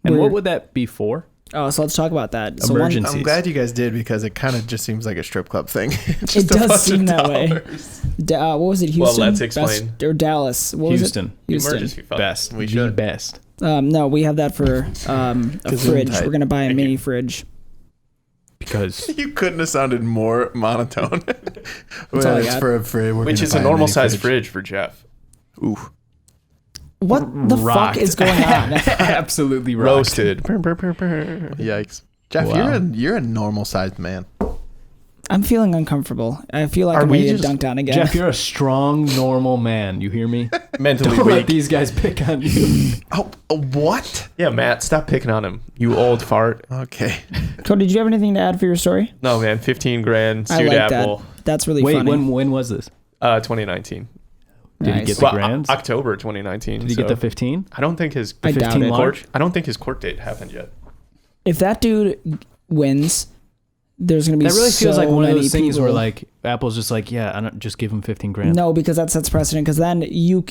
And We're- what would that be for? Oh, so let's talk about that. So Emergency. I'm glad you guys did because it kind of just seems like a strip club thing. It does seem that way. What was it, Houston? let's explain. Or Dallas? What was Houston. it? Houston. Emergency fund. Best. We the should. best. No, we have that for a fridge. type. We're going to buy a mini fridge. Because You couldn't have sounded more monotone. all I got. for a fridge. Which is a normal size fridge for Jeff. Ooh. What the rocked. fuck is going on? absolutely rocked. Roasted. Yikes. Jeff, Wow. you're a normal sized man. I'm feeling uncomfortable. I feel like Are I'm we going to just- get dunked on again. Jeff, you're a strong, normal man. You hear me? Mentally Don't let weak. these guys pick on you. Oh, what? Yeah, Matt, stop picking on him. You old fart. Okay. Cody, did you have anything to add for your story? No, man, 15 grand, I sued like Apple, that. That's really Wait, funny. when was this? 2019. Did he Nice. get the Well, grands? October 2019. Did he get the 15? I don't think his I doubt 15 it. large? I don't think his court date happened yet. If that dude wins, there's going to be That really feels so like one of many those things people. where like Apple's just like, yeah, I don't just give him 15 grand. No, because that sets precedent. Because then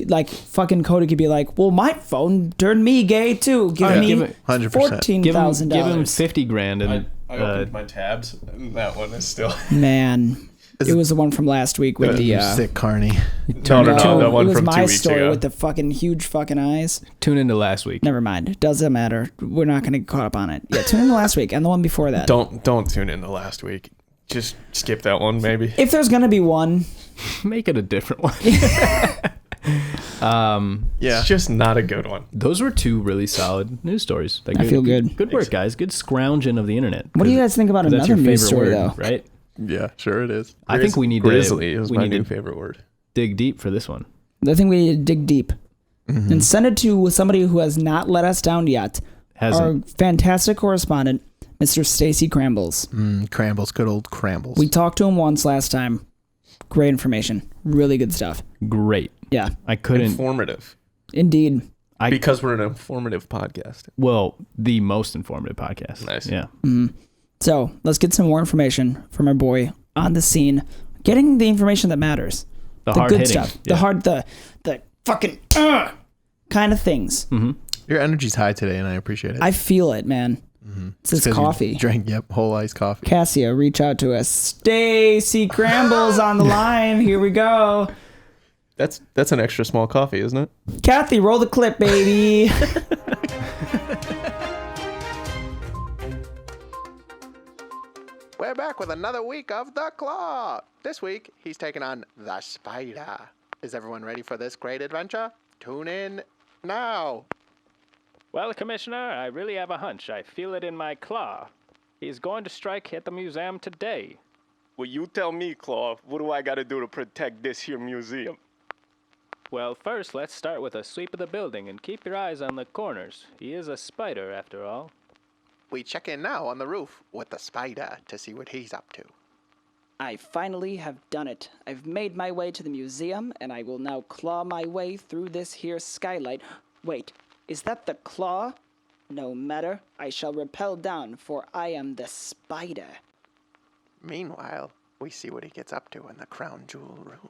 like fucking Cody could be like, well, my phone turned me gay too. Give yeah. me Give it- 100%. give him $14,000. 50 grand and I opened my tabs, and that one is still. Man, it was the one from last week with the. You sick carny. No, No, that one it was from 2 my weeks story ago. with the fucking huge fucking eyes. tune into last week. Never mind. Doesn't matter. We're not going to get caught up on it. Yeah, tune in to last week and the one before that. Don't tune in to last week. Just skip that one, maybe. If there's going to be one, Make it a different one. Yeah. It's just not a good one. Those were 2 really solid news stories. Like, I feel good. Good work, guys. Good scrounging of the internet. what do you guys think about 'Cause that's another your news favorite story, word, though? right? Yeah, sure it is. I think we need Grizzly to. is we my need new to favorite word. dig deep for this one. I think we need to dig deep and send it to somebody who has not let us down yet. Hasn't. Our fantastic correspondent, Mr. Stacy Crambles. Crambles, good old Crambles. We talked to him once last time. Great information. Really good stuff. Great. Yeah, I couldn't. Informative. indeed. Because we're an informative podcast. Well, the most informative podcast. Nice. Yeah. So let's get some more information from our boy on the scene, getting the information that matters, The the hard good hitting. stuff, Yeah. the fucking kind of things. Your energy's high today, and I appreciate it. I feel it, man. It's this 'Cause you coffee. Drank, whole iced coffee. Cassia, reach out to us. Stacy Crambles on the line. Here we go. That's an extra small coffee, isn't it? Kathy, roll the clip, baby. right back with another week of The Claw. This week, he's taking on the Spider. Is everyone ready for this great adventure? Tune in now. Well, Commissioner, I really have a hunch. I feel it in my claw. He's going to strike at the museum today. Well, you tell me, Claw. What do I got to do to protect this here museum? Well, first, let's start with a sweep of the building and keep your eyes on the corners. He is a spider, after all. We check in now on the roof with the Spider to see what he's up to. I finally have done it. I've made my way to the museum, and I will now claw my way through this here skylight. Wait, is that the claw? No matter, I shall rappel down, for I am the Spider. Meanwhile, we see what he gets up to in the crown jewel room.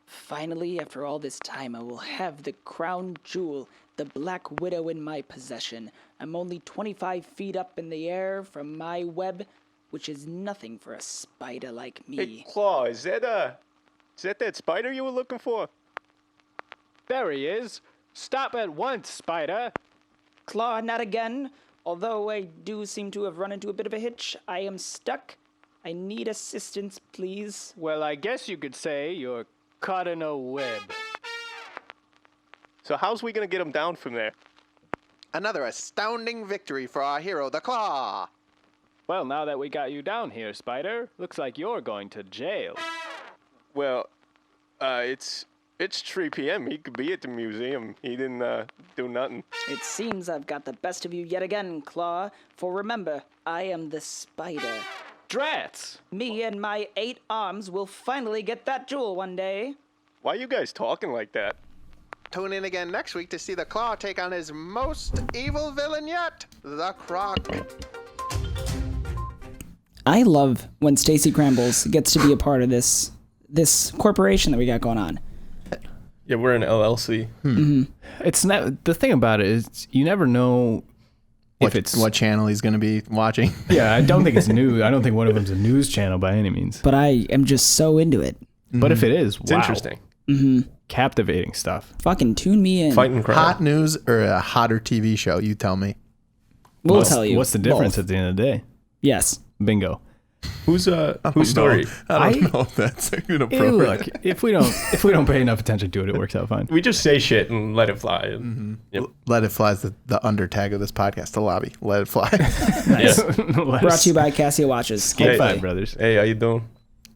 Finally, after all this time, I will have the crown jewel, the Black Widow, in my possession. I'm only 25 feet up in the air from my web, which is nothing for a spider like me. Hey, Claw, is that spider you were looking for? There he is. Stop at once, Spider. Claw, not again. Although I do seem to have run into a bit of a hitch, I am stuck. I need assistance, please. Well, I guess you could say you're caught in a web. So how's we gonna get him down from there? Another astounding victory for our hero, the Claw. Well, now that we got you down here, Spider, looks like you're going to jail. Well, it's 3 p.m. He could be at the museum. He didn't do nothing. It seems I've got the best of you yet again, Claw. For remember, I am the Spider. Drats! Me and my 8 arms will finally get that jewel one day. Why you guys talking like that? Tune in again next week to see the Claw take on his most evil villain yet, the Croc. I love when Stacy Crumbles gets to be a part of this corporation that we got going on. Yeah, we're an LLC. It's not the thing about it is you never know if it's what channel he's going to be watching. Yeah, I don't think it's news. I don't think one of them's a news channel by any means. But I am just so into it. But if it is, It's wow, interesting. captivating stuff. Fucking tune me in. Fighting crime. Hot news or a hotter TV show? You tell me. We'll tell you. What's the difference both. at the end of the day? Yes. Bingo. Whose story? I don't know if that's Hey, inappropriate. look, if we don't pay enough attention to it, it works out fine. We just say shit and let it fly. And, yep. Let It Fly is the under tag of this podcast, the lobby. Let It Fly. Nice. Brought to you by Casio Watches. Game Hopefully. 5 brothers. Hey, how you doing?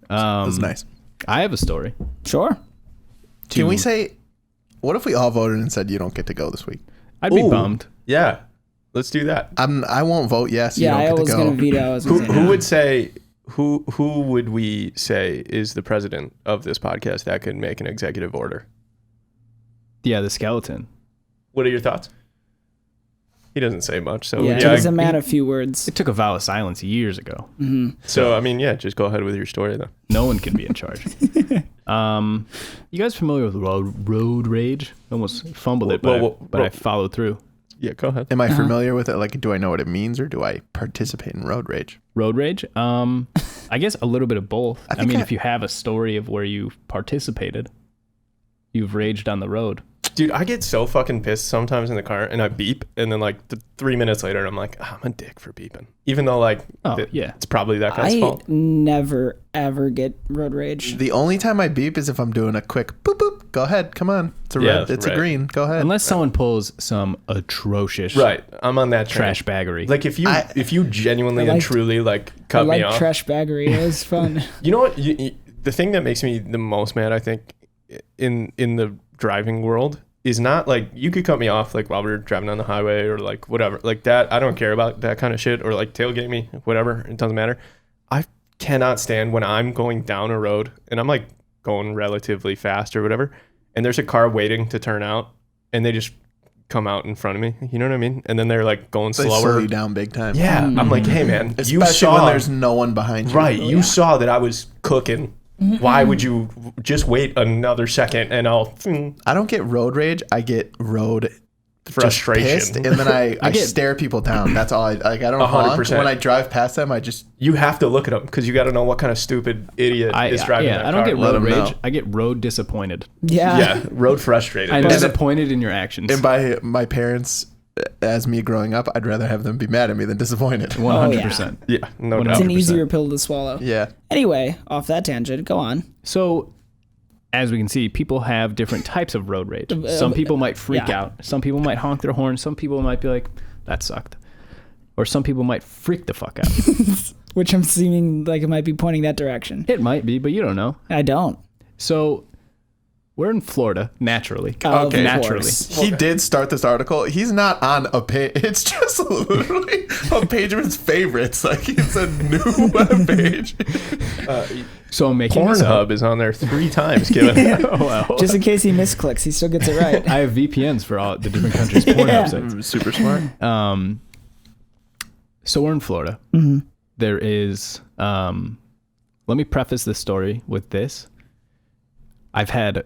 That was nice. I have a story. Sure. Can we say, what if we all voted and said you don't get to go this week? I'd be Ooh. bummed. Yeah, let's do that. I won't vote yes. You Yeah, don't I get to was go. going to veto. I was gonna say Who no. would say who would we say is the president of this podcast that could make an executive order? Yeah, the skeleton. What are your thoughts? He doesn't say much, so Yeah, yeah. he's a man of few words. It took a vow of silence years ago. So I mean, yeah, just go ahead with your story then. No one can be in charge. You guys familiar with road rage? Almost fumbled it, but I followed through. Yeah, go ahead. Am I familiar with it? Like, do I know what it means or do I participate in road rage? Road rage? I guess a little bit of both. I mean, if you have a story of where you participated, you've raged on the road. Dude, I get so fucking pissed sometimes in the car and I beep and then like 3 minutes later I'm like, I'm a dick for beeping. Even though like it's probably that guy's I fault. never, ever get road rage. The only time I beep is if I'm doing a quick boop boop. Go ahead, come on. It's a red. It's a green. Go ahead. Unless someone pulls some atrocious Right. I'm on that train. trash baggery. Like if you genuinely and truly like cut I me like off. trash baggery. It was fun. You know what? The thing that makes me the most mad, I think, in the driving world is not like you could cut me off like while we were driving on the highway or like whatever like that. I don't care about that kind of shit or like tailgate me, whatever. It doesn't matter. I cannot stand when I'm going down a road and I'm like going relatively fast or whatever, and there's a car waiting to turn out and they just come out in front of me. You know what I mean? And then they're like going They slower. slow you down big time. Yeah, I'm like, hey man, Especially you saw when there's no one behind you. right. You saw that I was cooking. Why would you just wait another second and I'll I don't get road rage. I get road frustration. pissed, and then I stare people down. That's all. I don't honk. 100%. When I drive past them, I just You have to look at them because you got to know what kind of stupid idiot is driving that I don't car. get Let road 'em rage. know. I get road disappointed. Yeah. Yeah, road frustrated. I'm But- disappointed in your actions. and by my parents as me growing up, I'd rather have them be mad at me than disappointed. 100%. Yeah, no It's doubt. an easier pill to swallow. Yeah. Anyway, off that tangent, go on. So, as we can see, people have different types of road rage. Some people might freak yeah. out. Some people might honk their horn. Some people might be like, that sucked. Or some people might freak the fuck out. Which I'm seeming like it might be pointing that direction. It might be, but you don't know. I don't. So, we're in Florida, naturally. Of naturally. course. He did start this article. He's not on a page. It's just literally a page of his favorites. Like, it's a new web page. So I'm making this up. Pornhub is on there 3 times, Kevin. Oh, wow. Just in case he misclicks, he still gets it right. I have VPNs for all the different countries' porn websites. Super smart. So we're in Florida. Mm-hmm. There is, let me preface this story with this. I've had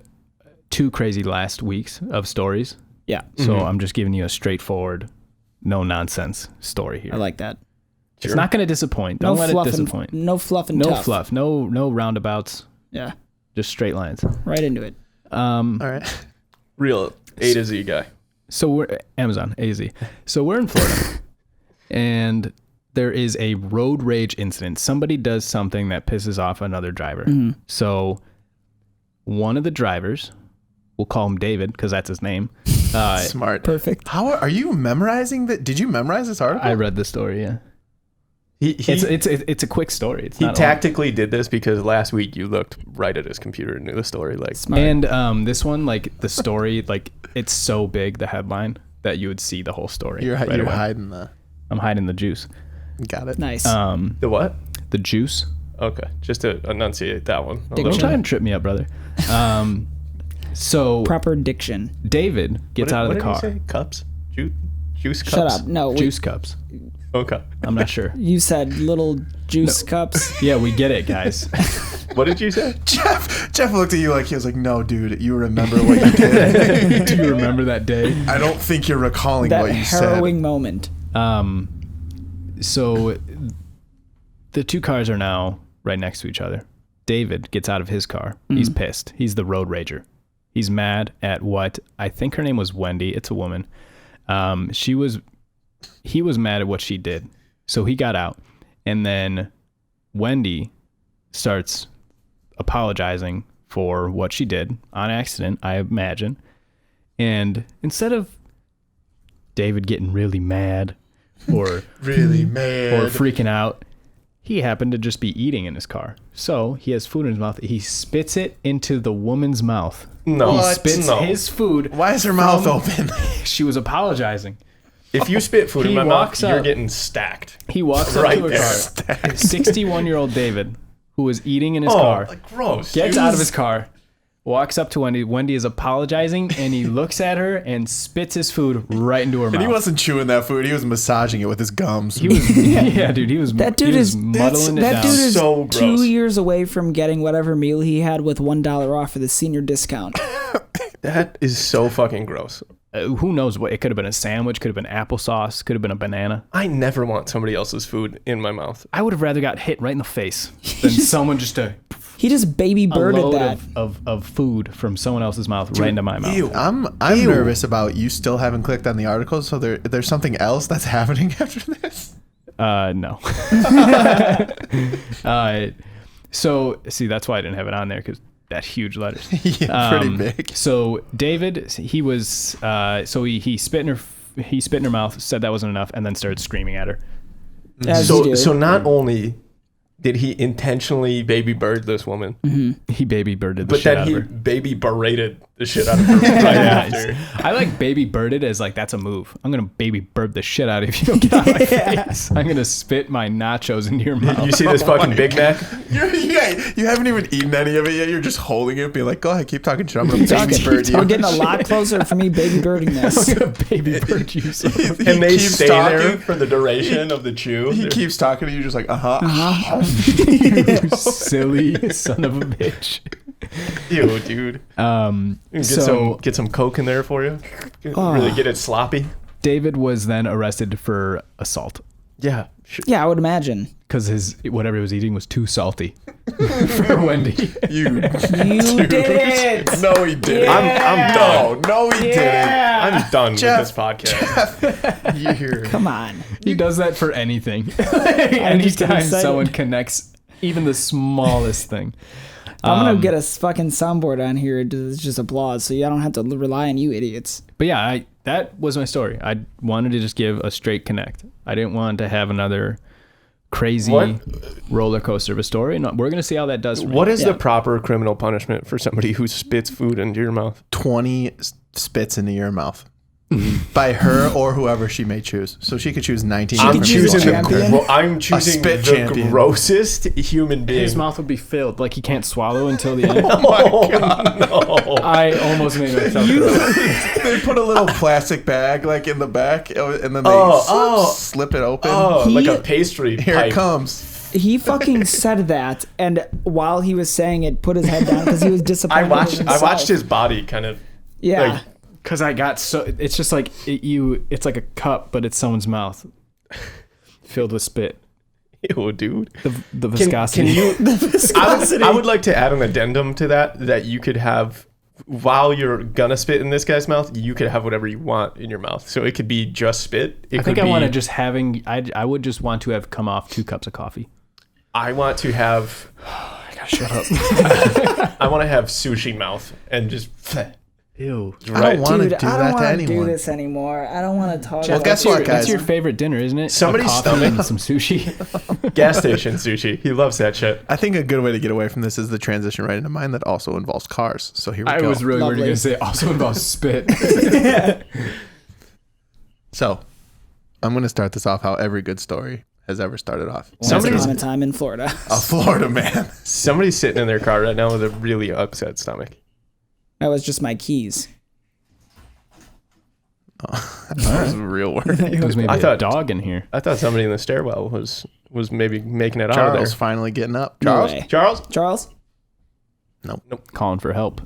2 crazy last weeks of stories. Yeah, So I'm just giving you a straightforward, no nonsense story here. I like that. It's not going to disappoint. Don't let it disappoint. No fluff and No tough. fluff. No roundabouts. Yeah, Just straight lines. right into it. All right. Real A to Z guy. So we're Amazon AZ. So we're in Florida, and there is a road rage incident. Somebody does something that pisses off another driver. So one of the drivers, we'll call him David because that's his name. Smart. Perfect. How are you memorizing that? Did you memorize this article? I read the story. Yeah, it's a quick story. It's He not tactically did this because last week you looked right at his computer and knew the story. Like, Smart. And this one, like the story, like it's so big, the headline, that you would see the whole story. You're right away. hiding the. I'm hiding the juice. Got it. Nice. the what? The juice. Okay, just to enunciate that one. a Diction. little Don't try bit. and trip me up, brother. So Proper diction. David gets out of the car. What did you say? Cups? Juice cups? Shut up. No, Juice cups. Okay. I'm not sure. you said little juice cups. Yeah, we get it, guys. What did you say? Jeff looked at you like he was like, "No, dude, you remember what you did? Do you remember that day? I don't think you're recalling That what you harrowing moment. So the 2 cars are now right next to each other. David gets out of his car. He's pissed. He's the road rager. He's mad at what I think her name was Wendy. It's a woman. He was mad at what she did. So he got out, and then Wendy starts apologizing for what she did on accident, I imagine. And instead of David getting really mad or Really mad. or freaking out, he happened to just be eating in his car. So he has food in his mouth. He spits it into the woman's mouth. No. He What? spits No. his food. Why is her mouth open? She was apologizing. If you spit food in He my mouth, walks you're up. getting stacked. He walks up Right to a there. car. 61-year-old David, who was eating in his car, Like, gross. gets dude. out of his car, walks up to Wendy. Wendy is apologizing, and he looks at her and spits his food right into her mouth. And he wasn't chewing that food. He was massaging it with his gums. He was, yeah, dude. He was. That dude he was is muddling it that down. dude is So 2 gross. years away from getting whatever meal he had with $1 off for the senior discount. That is so fucking gross. Who knows what? It could have been a sandwich. Could have been applesauce. Could have been a banana. I never want somebody else's food in my mouth. I would have rather got hit right in the face than someone just He just baby a birded load that. of food from someone else's mouth right into my mouth. Ew. I'm nervous about you still haven't clicked on the article, so there's something else that's happening after this. No. So see, that's why I didn't have it on there, because that huge letters. Yeah, pretty big. So David, he was so he spit in her mouth, said that wasn't enough, and then started screaming at her. As you do. So not only did he intentionally baby bird this woman, He baby birded the but shit then out he of her. baby berated the shit out of her right after. I like baby birded as like, that's a move. I'm gonna baby bird the shit out of you if you don't get out of my face. I'm gonna spit my nachos into your mouth. You see this fucking Big Mac? You haven't even eaten any of it yet. You're just holding it, being like, "Go ahead, keep talking shit. I'm gonna baby bird you." We're getting a lot closer for me baby birding this. I'm gonna baby bird you. So. And they keeps stay talking. there for the duration of the chew. He keeps talking to you, just like, You silly son of a bitch. Ew, dude. Get some Coke in there for you. Really get it sloppy. David was then arrested for assault. Yeah. Yeah, I would imagine. Because his whatever he was eating was too salty for Wendy. You did it. No, he didn't. I'm done. No, he I'm done Jeff, with this podcast. didn't. You're Come on. He does that for anything. just get Anytime excited. someone connects even the smallest thing. I'm gonna get a fucking soundboard on here. It's just applause, so I don't have to rely on you idiots. But yeah, that was my story. I wanted to just give a straight connect. I didn't want to have another crazy roller coaster of a story. No, we're gonna see how that does. For me. What is Yeah. the proper criminal punishment for somebody who spits food into your mouth? 20 spits into your mouth. By her or whoever she may choose. So she could choose 19 I'm different choosing people. I'm choosing spit the champion. grossest human being. His mouth would be filled, like he can't swallow until the end. Oh no! I almost made myself throw. They put a little plastic bag like in the back and then they slip it open. Oh, He- like a pastry Here pipe. it comes. He fucking said that, and while he was saying it, put his head down because he was disappointed. in I himself. watched his body kind of. Yeah. like, Because I got so it's just like it's like a cup, but it's someone's mouth filled with spit. Ew, dude. The viscosity. Can you? I would like to add an addendum to that you could have while you're gonna spit in this guy's mouth, you could have whatever you want in your mouth. So it could be just spit. I think I want to just having. I would just want to have come off 2 cups of coffee. I want to have. I gotta shut up. I want to have sushi mouth and just. Ew. I don't want to Dude, do I don't that to want to do anyone. this anymore. I don't want to talk. Well, about guess it. what, That's guys? your favorite dinner, isn't it? Somebody's A coffee stomach. and some sushi. Gas station sushi. He loves that shit. I think a good way to get away from this is the transition right into mine that also involves cars. So here we I go. was really worried you were Lovely. gonna say it also involves spit. So I'm going to start this off how every good story has ever started off. Once Somebody's- upon a time in Florida. A Florida man. Somebody's sitting in their car right now with a really upset stomach. That was just my keys. That was a real word. There's maybe I a thought- dog in here. I thought somebody in the stairwell was maybe making it out of Charles there. finally getting up. No Charles? way. Charles? Charles? Calling for help.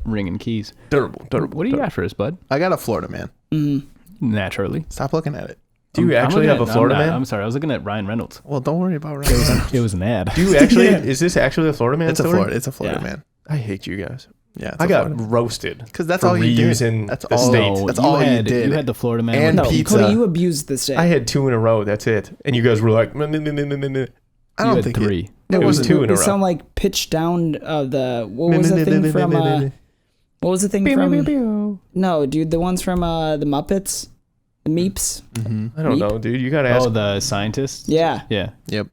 Ringing keys. Durable. What do you got for us, bud? I got a Florida man. Naturally. Stop looking at it. Do you actually have a Florida man? I'm sorry. I was looking at Ryan Reynolds. Well, don't worry about Ryan. It was an ad. Do you actually? Is this actually a Florida man? It's a story? Florida. It's a Florida Yeah. man. I hate you guys. Yeah, it's I a got Florida. roasted Because that's for all you did. reusing That's the all. state. That's all you did. You had the Florida man. And with No, pizza. Cody, you abused the state. I had 2 in a row. That's it. And you guys were like, I you don't had think 3. It it was wasn't 2 in a It row. sound like pitch down of the what was the thing from what was the thing from No, dude, the ones from the Muppets, the Meeps. I don't know, dude. You gotta ask. Oh, the scientist? Yeah. Yeah. Yep.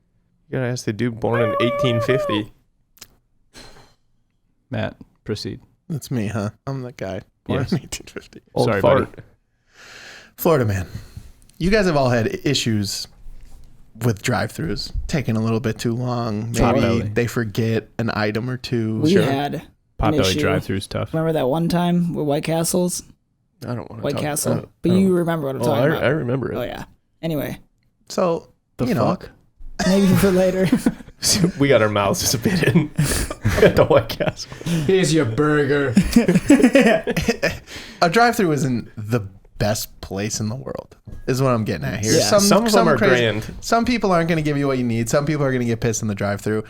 You gotta ask the dude born in 1850. Matt, proceed. That's me, huh? I'm the guy. Born Yes. in 1850. Old Sorry, fart. buddy. Florida man. You guys have all had issues with drive-throughs taking a little bit too long. Maybe Potbelly. they forget an item or two. We had an Potbelly issue. drive-through stuff. Remember that one time with White Castles? I don't want to White talk. Castle? But you remember what I'm talking about. I remember it. Oh yeah. Anyway, So, The you know, fuck? maybe for later. We got our mouths bitten at the White Castle. Here's your burger. a drive-through isn't the best place in the world, is what I'm getting at here. Yeah. Some of them are grand. Some people aren't going to give you what you need. Some people are going to get pissed in the drive-through.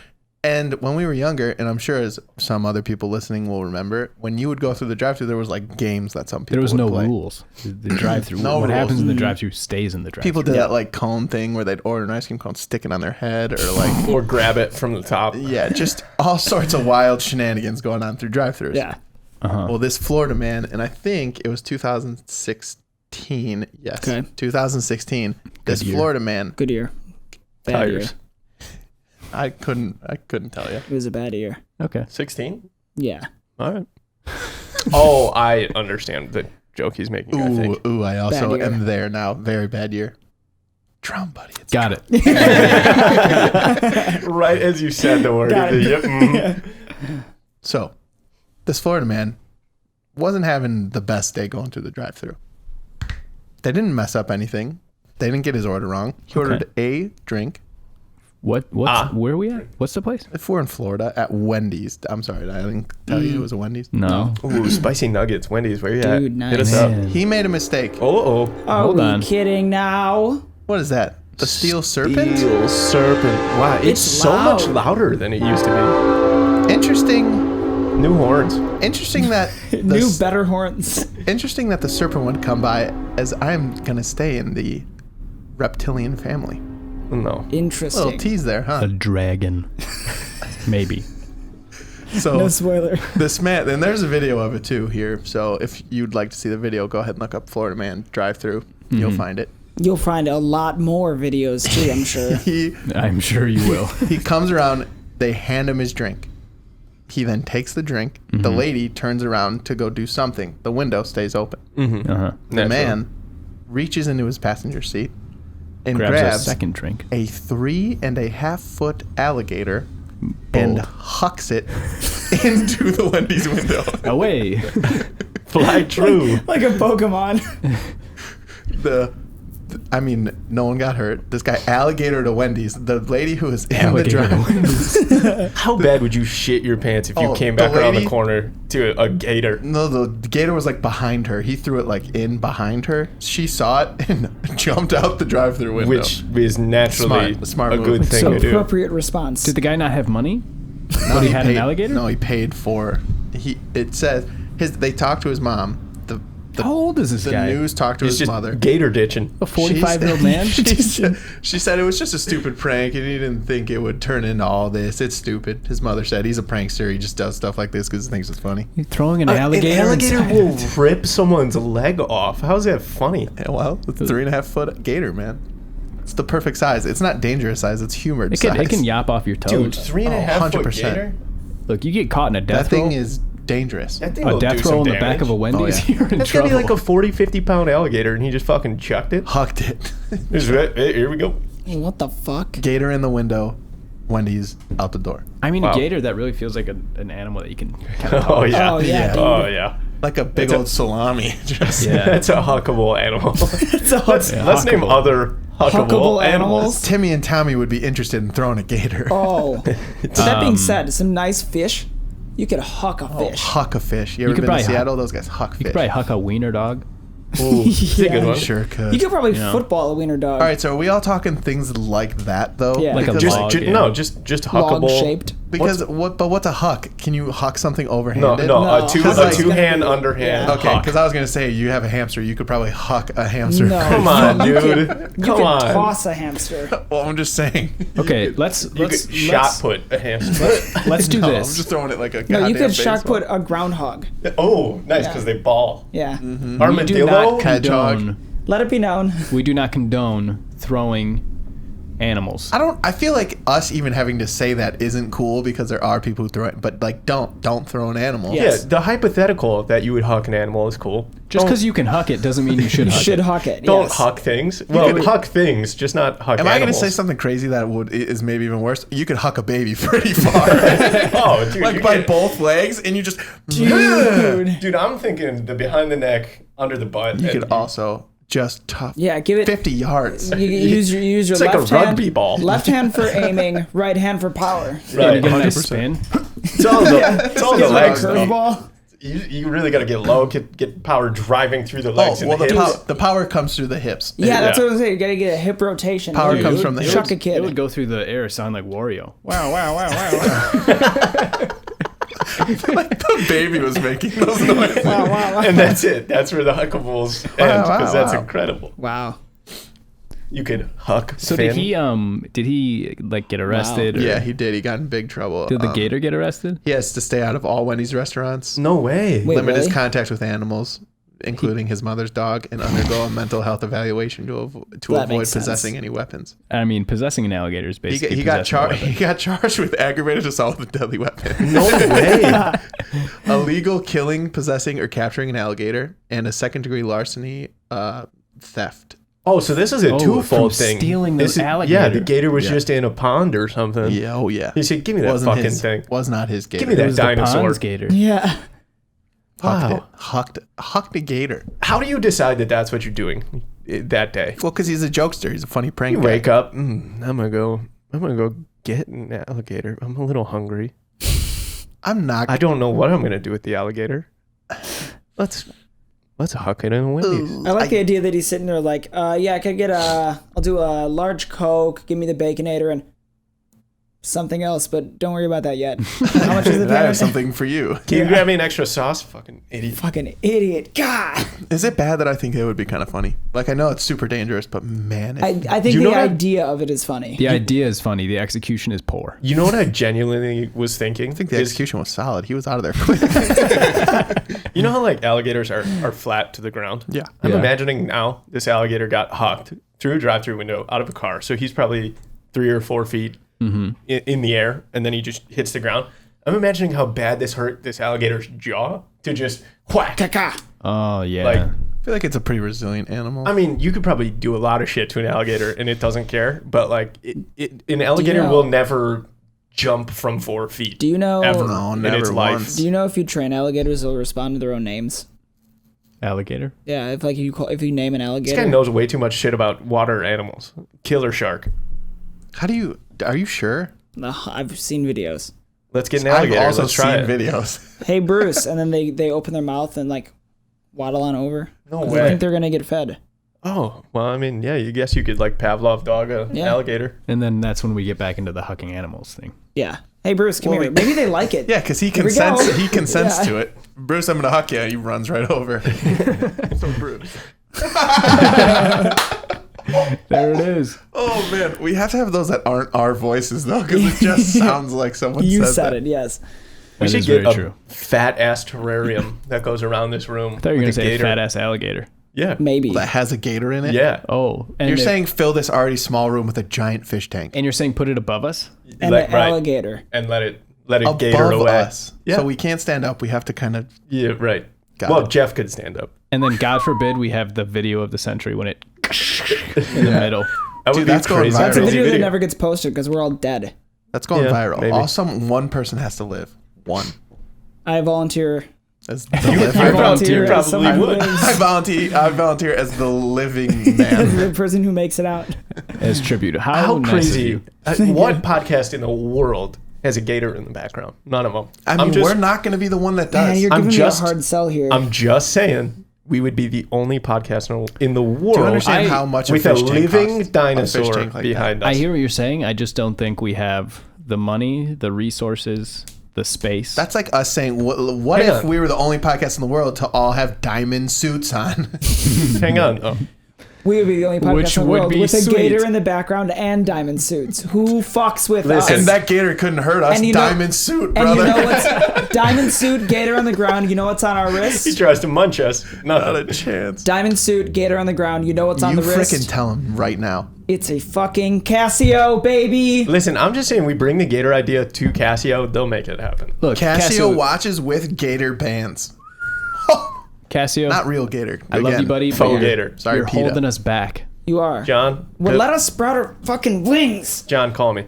And when we were younger, and I'm sure as some other people listening will remember, when you would go through the drive-through, there was like games that some people There was would no play. rules. The drive-through. No what rules. happens in the drive-through stays in the drive-through. People did that like cone thing where they'd order an ice cream cone, stick it on their head, or like Or grab it from the top. yeah, just all sorts of wild shenanigans going on through drive-throughs. Yeah. Well, this Florida man, and I think it was 2016. Yes, Okay. 2016. This year. Florida man, Good year. Bad Tires. year. I couldn't tell you. It was a bad year. Okay. 16? Yeah. All right. Oh, I understand the joke he's making, I think. Ooh, I also Bad year. am there now. Very bad year. Drum, buddy. It's Got it. Right as you said the word. Got it. Yep, mhm. So, this Florida man wasn't having the best day going through the drive-thru. They didn't mess up anything. They didn't get his order wrong. He ordered a drink. What's where are we at? What's the place? If we're in Florida, at Wendy's. I'm sorry, I didn't tell you it was a Wendy's. No. Ooh, spicy nuggets. Wendy's, where you Dude, at? Hit us nice. up. Man. He made a mistake. Oh, Are Hold we on. kidding now? What is that? The steel serpent? Steel serpent. Wow, it's It's so much loud. louder than it used to Interesting. be. New horns. Interesting that New better horns. Interesting that the serpent would come by, as I'm gonna stay in the reptilian family. No. Interesting. Little tease there, huh? A dragon. Maybe. So No spoiler. this man, and there's a video of it too here. So if you'd like to see the video, go ahead and look up Florida Man drive-through. You'll find it. You'll find a lot more videos too, I'm sure. I'm sure you will. He comes around. They hand him his drink. He then takes the drink. The lady turns around to go do something. The window stays open. Uh-huh. The man reaches into his passenger seat and Grabs grabs a second drink. a 3.5 foot alligator and hucks it into the Wendy's window. Away. Fly true. Like a Pokemon. I mean, no one got hurt. This guy alligator to Wendy's. The lady who was in Alligator the to drive. How bad would you shit your pants if you Oh, came the back around the lady- corner to a gator? No, the gator was like behind her. He threw it like in behind her. She saw it and jumped out the drive-through window. Which is naturally Smart a move. good thing So to do. appropriate response. Did the guy not have money? No, But he had an paid- alligator? No, he paid for. It says they talked to his mom. How old is this The guy? news talked to He's his just mother. gator ditching. A 45-year-old man? She said it was just a stupid prank and he didn't think it would turn into all this. It's stupid. His mother said he's a prankster. He just does stuff like this because he thinks it's funny. You're throwing an alligator An alligator inside- will rip someone's leg off. How is that funny? Yeah, well, it's a 3.5 foot gator, man. It's the perfect size. It's not dangerous size. It's humored It size. can yap off your toes. Dude, 3.5 foot 100%. gator? Look, you get caught in a death That thing roll. is dangerous. That thing A will do death some roll in the damage. back of a Wendy's. Oh, yeah. You're in That's gotta trouble. be like a 40, 50 pound alligator and he just fucking chucked it. Hucked it. Here we go. What the fuck? Gator in the window. Wendy's out the door. I mean, Wow. a gator, that really feels like an animal that you can kind of Oh, yeah. Oh, yeah, dude. Oh, yeah. Like a big It's a- old salami. Just Yeah. That's a huckable animal. It's a Let's name huckable. other huckable, Huckable animals. animals? Timmy and Tommy would be interested in throwing a gator. Oh. With that being said, some nice fish. You could huck a fish. Huck a fish. You ever could been to probably Seattle? Those guys huck You fish. could probably huck a wiener dog. Ooh, that's a Yeah. good one. Sure could. You could probably know. football a wiener dog. All right, so are we all talking things like that though? Yeah. Like a because, log. yeah. No, just huckable. Log shaped. because what's a huck? Can you huck something No, overhanded? no, No, a two huck's a gonna two hand be- underhand. yeah. Okay, huck. because I was gonna say you have a hamster. You could probably huck a hamster. No. Come on, You dude. You Come could on. toss a hamster. Well, I'm just saying. Okay, let's You could shot put a hamster. let's do No, I'm this. just throwing it like a. No, you goddamn could shot baseball. put a groundhog. Oh, nice, Yeah. because they ball. Yeah. We do Armadillo? not Hedgehog. condone. Let it be known. We do not condone throwing animals. I feel like us even having to say that isn't cool because there are people who throw it, but like don't throw an animal. Yeah. Yeah, the hypothetical that you would huck an animal is cool. Just because you can huck it doesn't mean you should You huck should it. huck it. Don't yes. huck things. Well, could- huck things, just not huck Am I animals. gonna say something crazy that is maybe even worse? You could huck a baby pretty far, Oh, dude, like you by could- both legs, and you just. Dude. Dude, I'm thinking the behind the neck, under the butt. You and could also just tough. Yeah, give it. 50 yards. You use your It's like a left hand. rugby ball. Left hand for aiming, right hand for power. Yeah, Right, you get a nice 100%. spin. It's all the Give it a legs. though. curveball. You really got to get low, get power driving through the legs. Oh, well, and hips. the power comes through the hips. Yeah, that's Yeah. what I was saying. You gotta get a hip rotation. Power You comes from the chuck hips. a It would kid. go through the air, sound like Wario. Wow, wow, wow, wow, wow. Like the baby was making those noises. Wow, wow, wow. And that's it. That's where the huckables end, because that's wow. incredible. Wow. You could huck. So Finn. did he like get arrested? Or Yeah, he did. He got in big trouble. did the gator get arrested? He has to stay out of all Wendy's restaurants. No way. Wait, Limit his really? contact with animals, including his mother's dog, and undergo a mental health evaluation to That avoid makes sense. possessing any weapons. I mean, possessing an alligator is basically He got possessing a weapon. he got charged with aggravated assault with a deadly weapon. No way. Illegal killing, possessing, or capturing an alligator, and a second-degree larceny, theft. Oh, so this is a Oh, twofold from thing. stealing This the is- Yeah, alligator. the gator was Yeah. just in a pond or something. Yeah, oh yeah. He said, "Give me that Wasn't fucking his, thing." Was not his gator. Give me that It was the dinosaur. Pond's gator. Yeah. Hucked Wow. it. Hucked a gator. How do you decide that that's what you're doing that day? Well, because he's a jokester. He's a funny prank You guy. wake up. I'm gonna go get an alligator. I'm a little hungry. I'm not. I don't know what I'm gonna do with the alligator. Let's Let's huck it in a Wendy's. I like the idea that he's sitting there like, yeah, I could get I'll do a large Coke, give me the Baconator, and something else, but don't worry about that yet. How much is it? I have something for you. Can you grab me an extra sauce? Fucking idiot. Fucking idiot. God. Is it bad that I think it would be kind of funny? Like, I know it's super dangerous, but man. I think you the know what? idea of it is funny. The idea is funny. The execution is poor. You know what I genuinely was thinking? I think the execution was solid. He was out of there quick. You know how like alligators are flat to the ground? Yeah. I'm Yeah. imagining now this alligator got hucked through a drive-through window out of a car. So he's probably 3 or 4 feet in the air, and then he just hits the ground. I'm imagining how bad this hurt this alligator's jaw to just whack. Kaka. Oh yeah. Like, I feel like it's a pretty resilient animal. I mean, you could probably do a lot of shit to an alligator and it doesn't care, but like an alligator know- will never jump from 4 feet. Do you know? Ever No, in never its life. once. Do you know if you train alligators, they'll respond to their own names? Alligator. Yeah, if you name an This alligator. guy knows way too much shit about water animals. Killer shark. Are you sure? No, I've seen videos. Let's get an I've alligator. also Let's try seen it. videos. Hey Bruce, and then they open their mouth and like waddle on over. No 'Cause way. They think they're gonna get fed. Oh, well, I mean, yeah, you guess you could like Pavlov dog a Yeah. alligator. And then that's when we get back into the hucking animals thing. Yeah. Hey Bruce, come here. Maybe they like it. Yeah, because he Here we consents. go. He consents Yeah. to it. Bruce, I'm gonna huck you. He runs right over. So Bruce. There it is. Oh man, we have to have those that aren't our voices though, because it just sounds like someone You said said that. it. Yes. We That should is get very a true. fat ass terrarium that goes around this room. I thought you were gonna with a say gator. fat ass alligator. Yeah. Maybe. That has a gator in it. Yeah. Oh, and You're if- saying fill this already small room with a giant fish tank and you're saying put it above us? And Like, an right. alligator. And let it gator above away. us. Yeah. So we can't stand up. We have to kind of. Yeah, right. Got Well, it. Jeff could stand up. And then God forbid we have the video of the century when it in the middle. That would Dude, be that's going crazy. viral. That's a Crazy video that never gets posted because we're all dead. That's going Yeah, viral. maybe. Also, one person has to live. One. I volunteer. As the You living- volunteer probably as someone who would. lives. I volunteer as the living As man. the person who makes it out. As tribute. How How nice crazy. of you. What podcast in the world has a gator in the background? None of them. I mean, we're not going to be the one that Man, does. you're I'm giving just- me a hard sell here. I'm just saying we would be the only podcast in the world Do you understand how much with a a fish tank living costs? A dinosaur fish tank like behind us. I hear what you're saying. I just don't think we have the money, the resources, the space. That's like us saying, what Hang if on. we were the only podcast in the world to all have diamond suits on? Hang on. Oh. we would be the only podcast Which in the would world be with a sweet. gator in the background and diamond suits. Who fucks with Listen. us? And that gator couldn't hurt us. And you know- Diamond suit, And brother. you know what's diamond suit, gator on the ground. You know what's on our He wrist? tries to munch us. Not a Nothing. chance. Diamond suit, gator on the ground. You know what's on You the wrist? freaking tell him right now. It's a fucking Casio, baby. Listen, I'm just saying we bring the gator idea to Casio, they'll make it happen. Look, Casio watches with gator bands. Casio. Not real gator. I love you, buddy. faux but you're- gator. Sorry, you're PETA. holding us back. You are. John? Well, let us sprout our fucking wings. John, call me.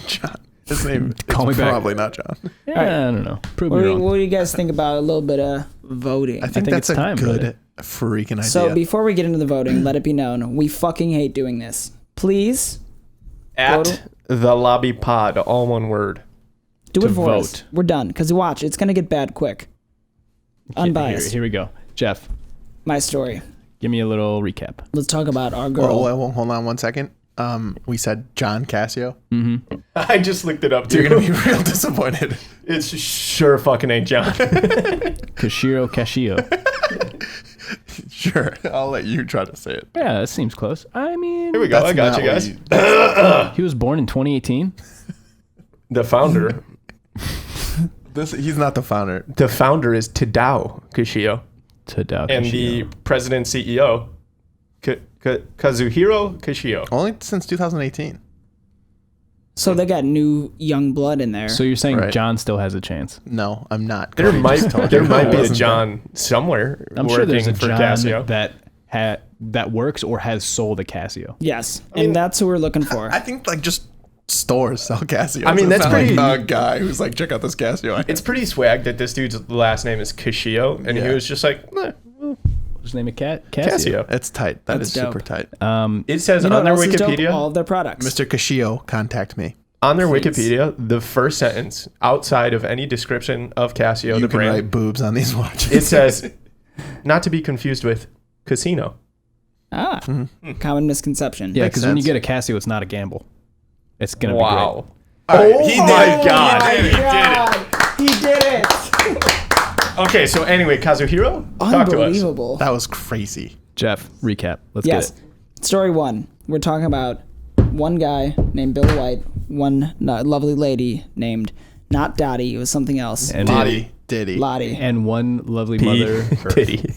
John. His name Call is me back. probably not John. Yeah, I don't know. Prove What me do, wrong. what do you guys think about a little bit of voting? I think think that's it's a time, good brother. freaking idea. So before we get into the voting, let it be known we fucking hate doing this. Please At the lobby pod, all one word. do To it for us. vote. We're done. Because watch, it's gonna get bad quick. Unbiased. Here we go. Jeff, My story. give me a little recap. Let's talk about our girl. Whoa, hold on one second. We said John Casio. I just looked it up too. You're gonna be real disappointed. It's sure fucking ain't John. Kashiro Kashio. Sure, I'll let you try to say it. Yeah, that seems close. I mean, Here we go. I got not you what guys. he was born in 2018. The founder. He's not the founder. The founder is Tadao Kishio. Tadao And Kashio. the president CEO, Kazuhiro Kishio. Only since 2018. So they got new young blood in there. So you're saying Right. John still has a chance? No, I'm not. There Cody might just told there you might I be a wasn't John somewhere I'm sure there's a for John Casio. that works or has sold a Casio. yes, and that's who we're looking for. I think like just stores sell Casio. I mean, It's that's not pretty- like a guy who's like, check out this Casio. It's pretty swag that this dude's last name is Kishio, and he Yeah. was just like, Just name it Casio. Casio. It's tight. That's That's super dope. tight. It says You know on what their else is dope? Wikipedia, All of their products. Mr. Casio, contact me. on their Please. Wikipedia, the first sentence outside of any description of Casio, You the can brand, write boobs on these watches. it says, not to be confused with casino. Ah, common misconception. Yeah, Makes because when you sense. get a Casio, it's not a gamble. It's gonna be Wow. Oh He my did. God, he did He did it. it. Okay, so anyway, Kazuhiro, talk to us. Unbelievable. That was crazy. great. Jeff, recap. Let's Yes. get it. Story 1. We're talking about one guy named Bill White, one lovely lady named not Dottie, it was something else. And Diddy. Lottie. and one lovely mother. Diddy.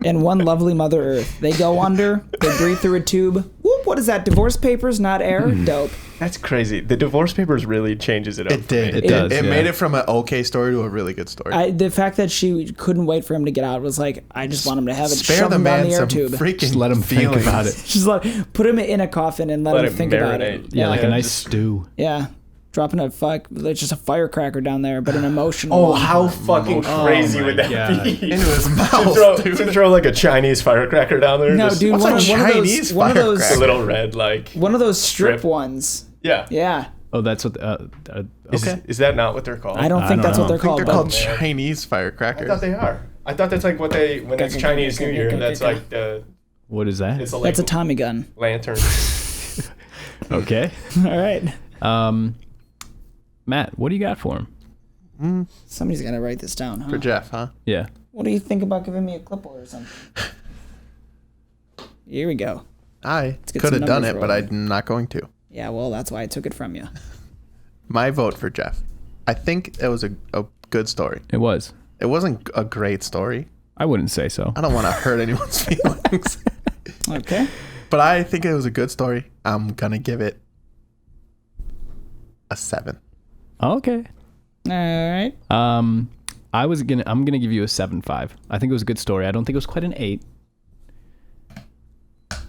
And one lovely Mother Earth. They go under, they breathe through a tube. Whoop, what is that? Divorce papers, not air? Dope. That's crazy. The divorce papers really changes it up. It did. for me. It does, It yeah. made it from an okay story to a really good story. The fact that she couldn't wait for him to get out was like, I just want him to have it, Spare shove the him down man the air some tube. freaking Just let him think feelings. about it. Just put him in a coffin and let Let him it think about it. marinate. Yeah, like a nice just- stew. Yeah. Dropping there's just a firecracker down there, but an emotional Oh, one. how fucking crazy my would that God. be? Into his to, mouth, throw, dude. to throw like a Chinese firecracker down there. No, just, dude, What's one a of Chinese those firecracker? a little red, like. one of those strip Strip. ones. Yeah. Yeah. Oh, that's what. Okay. Is that not what they're called? I don't I think don't that's know. what they're I think called. they're but- called man. Chinese I firecrackers. thought they are. I thought that's like what they when it's Chinese New Year. That's like the What is that? it's a That's a like Tommy gun. lantern. Okay. All right. Matt, what do you got for him? Somebody's got to write this down, huh? For Jeff, huh? Yeah. What do you think about giving me a clipboard or something? Here we go. I get could some have done numbers it, but rolling. I'm not going to. Yeah, well, that's why I took it from you. My vote for Jeff. I think it was a good story. It was. It wasn't a great story. I wouldn't say so. I don't want to hurt anyone's feelings. Okay. But I think it was a good story. I'm going to give it a 7. Okay. All right. I'm gonna give you a 7.5. I think it was a good story. I don't think it was quite an 8,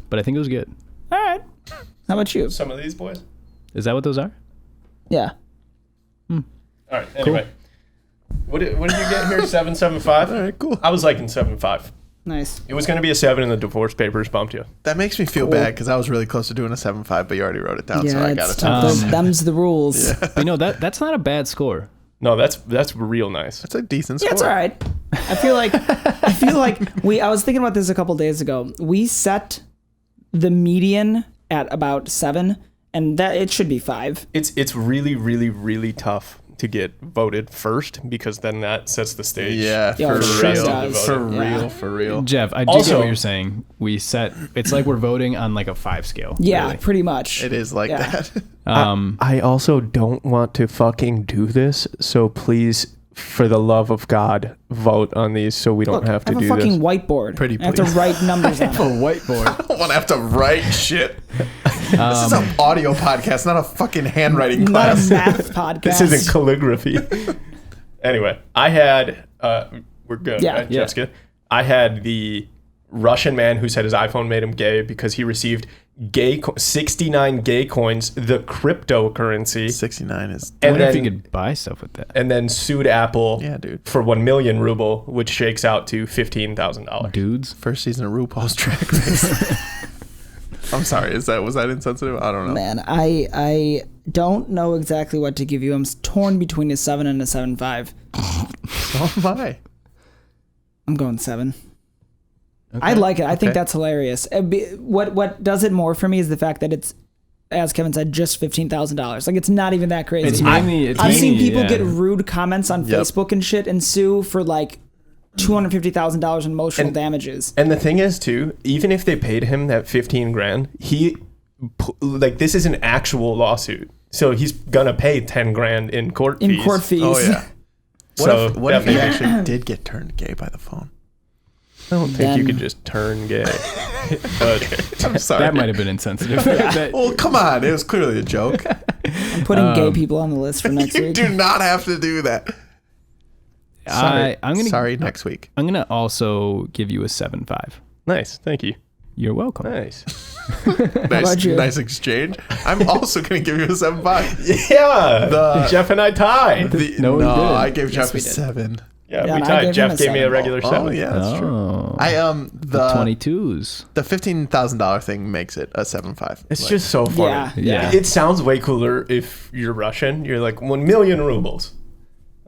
but I think it was good. All right. How about you? Some of these boys. Is that what those are? Yeah. All right. Anyway, what did you get here? 7.75. All right, cool. I was liking 7.5. Nice. It was going to be a 7, and the divorce papers bumped you. That makes me feel bad because I was really close to doing a 7.5, but you already wrote it down, so I got it's it. tough. Them's the rules. But you know that's not a bad score. No, that's real nice. It's a decent Yeah, score. it's all right. I feel like I was thinking about this a couple days ago. We set the median at about 7, and that it should be 5. It's really, really, really tough to get voted first because then that sets the stage. Yeah, Yeah, for it sure real. does. For Yeah. real, for real. Jeff, I do Also- get what you're saying. It's like we're voting on like a 5 scale. Yeah, really. pretty much. It is like Yeah. that. I also don't want to fucking do this, so please, for the love of God, vote on these so we don't Look, have to I have do a fucking this. whiteboard. Pretty I have to please. write numbers on A it. whiteboard. I don't want to have to write shit. This is an audio podcast, not a fucking handwriting Not a class. math podcast. This isn't calligraphy. Anyway, I had we're good. Yeah. Right? Jeff's good. I had the Russian man who said his iPhone made him gay because he received 69 gay coins, the cryptocurrency, 69 is... I and wonder if you then could buy stuff with that. and then sued Apple Yeah, dude. for 1 million ruble, which shakes out to $15,000. Dudes. First season of RuPaul's Drag Race. I'm sorry, was that insensitive? I don't know. Man, I don't know exactly what to give you. I'm torn between a 7 and a 7.5. So am I. I'm going 7. I like it. I think Okay. that's hilarious. What does it more for me is the fact that it's, as Kevin said, just $15,000. Like, it's not even that crazy. It's mainly- I've seen people yeah. get rude comments on Yep. Facebook and shit and sue for like $250,000 in emotional damages. And the thing is, too, even if they paid him that 15 grand, this is an actual lawsuit. So he's gonna pay 10 grand in court fees. In court fees. Oh, yeah. So What if he definitely- actually did get turned gay by the phone? I don't think you Then- could just turn gay. But I'm sorry. That might have been insensitive. That- Well, come on. It was clearly a joke. I'm putting gay people on the list for next You week. do not have to do that. Sorry. I'm gonna next week. I'm gonna also give you a 7.5. nice, thank you. You're welcome. Nice. about you? Nice exchange. I'm also going to give you a 7.5. Yeah, Jeff and I tied. No, we didn't. I gave Jeff we a did. 7. Yeah, Yeah, we and I tied. gave him Jeff a gave me a 7. regular 7. Oh, yeah, that's true. Oh. I the 22s. the $15,000 thing makes it a 7.5. It's just so funny. Yeah. Yeah. It sounds way cooler if you're Russian. You're like 1 million rubles.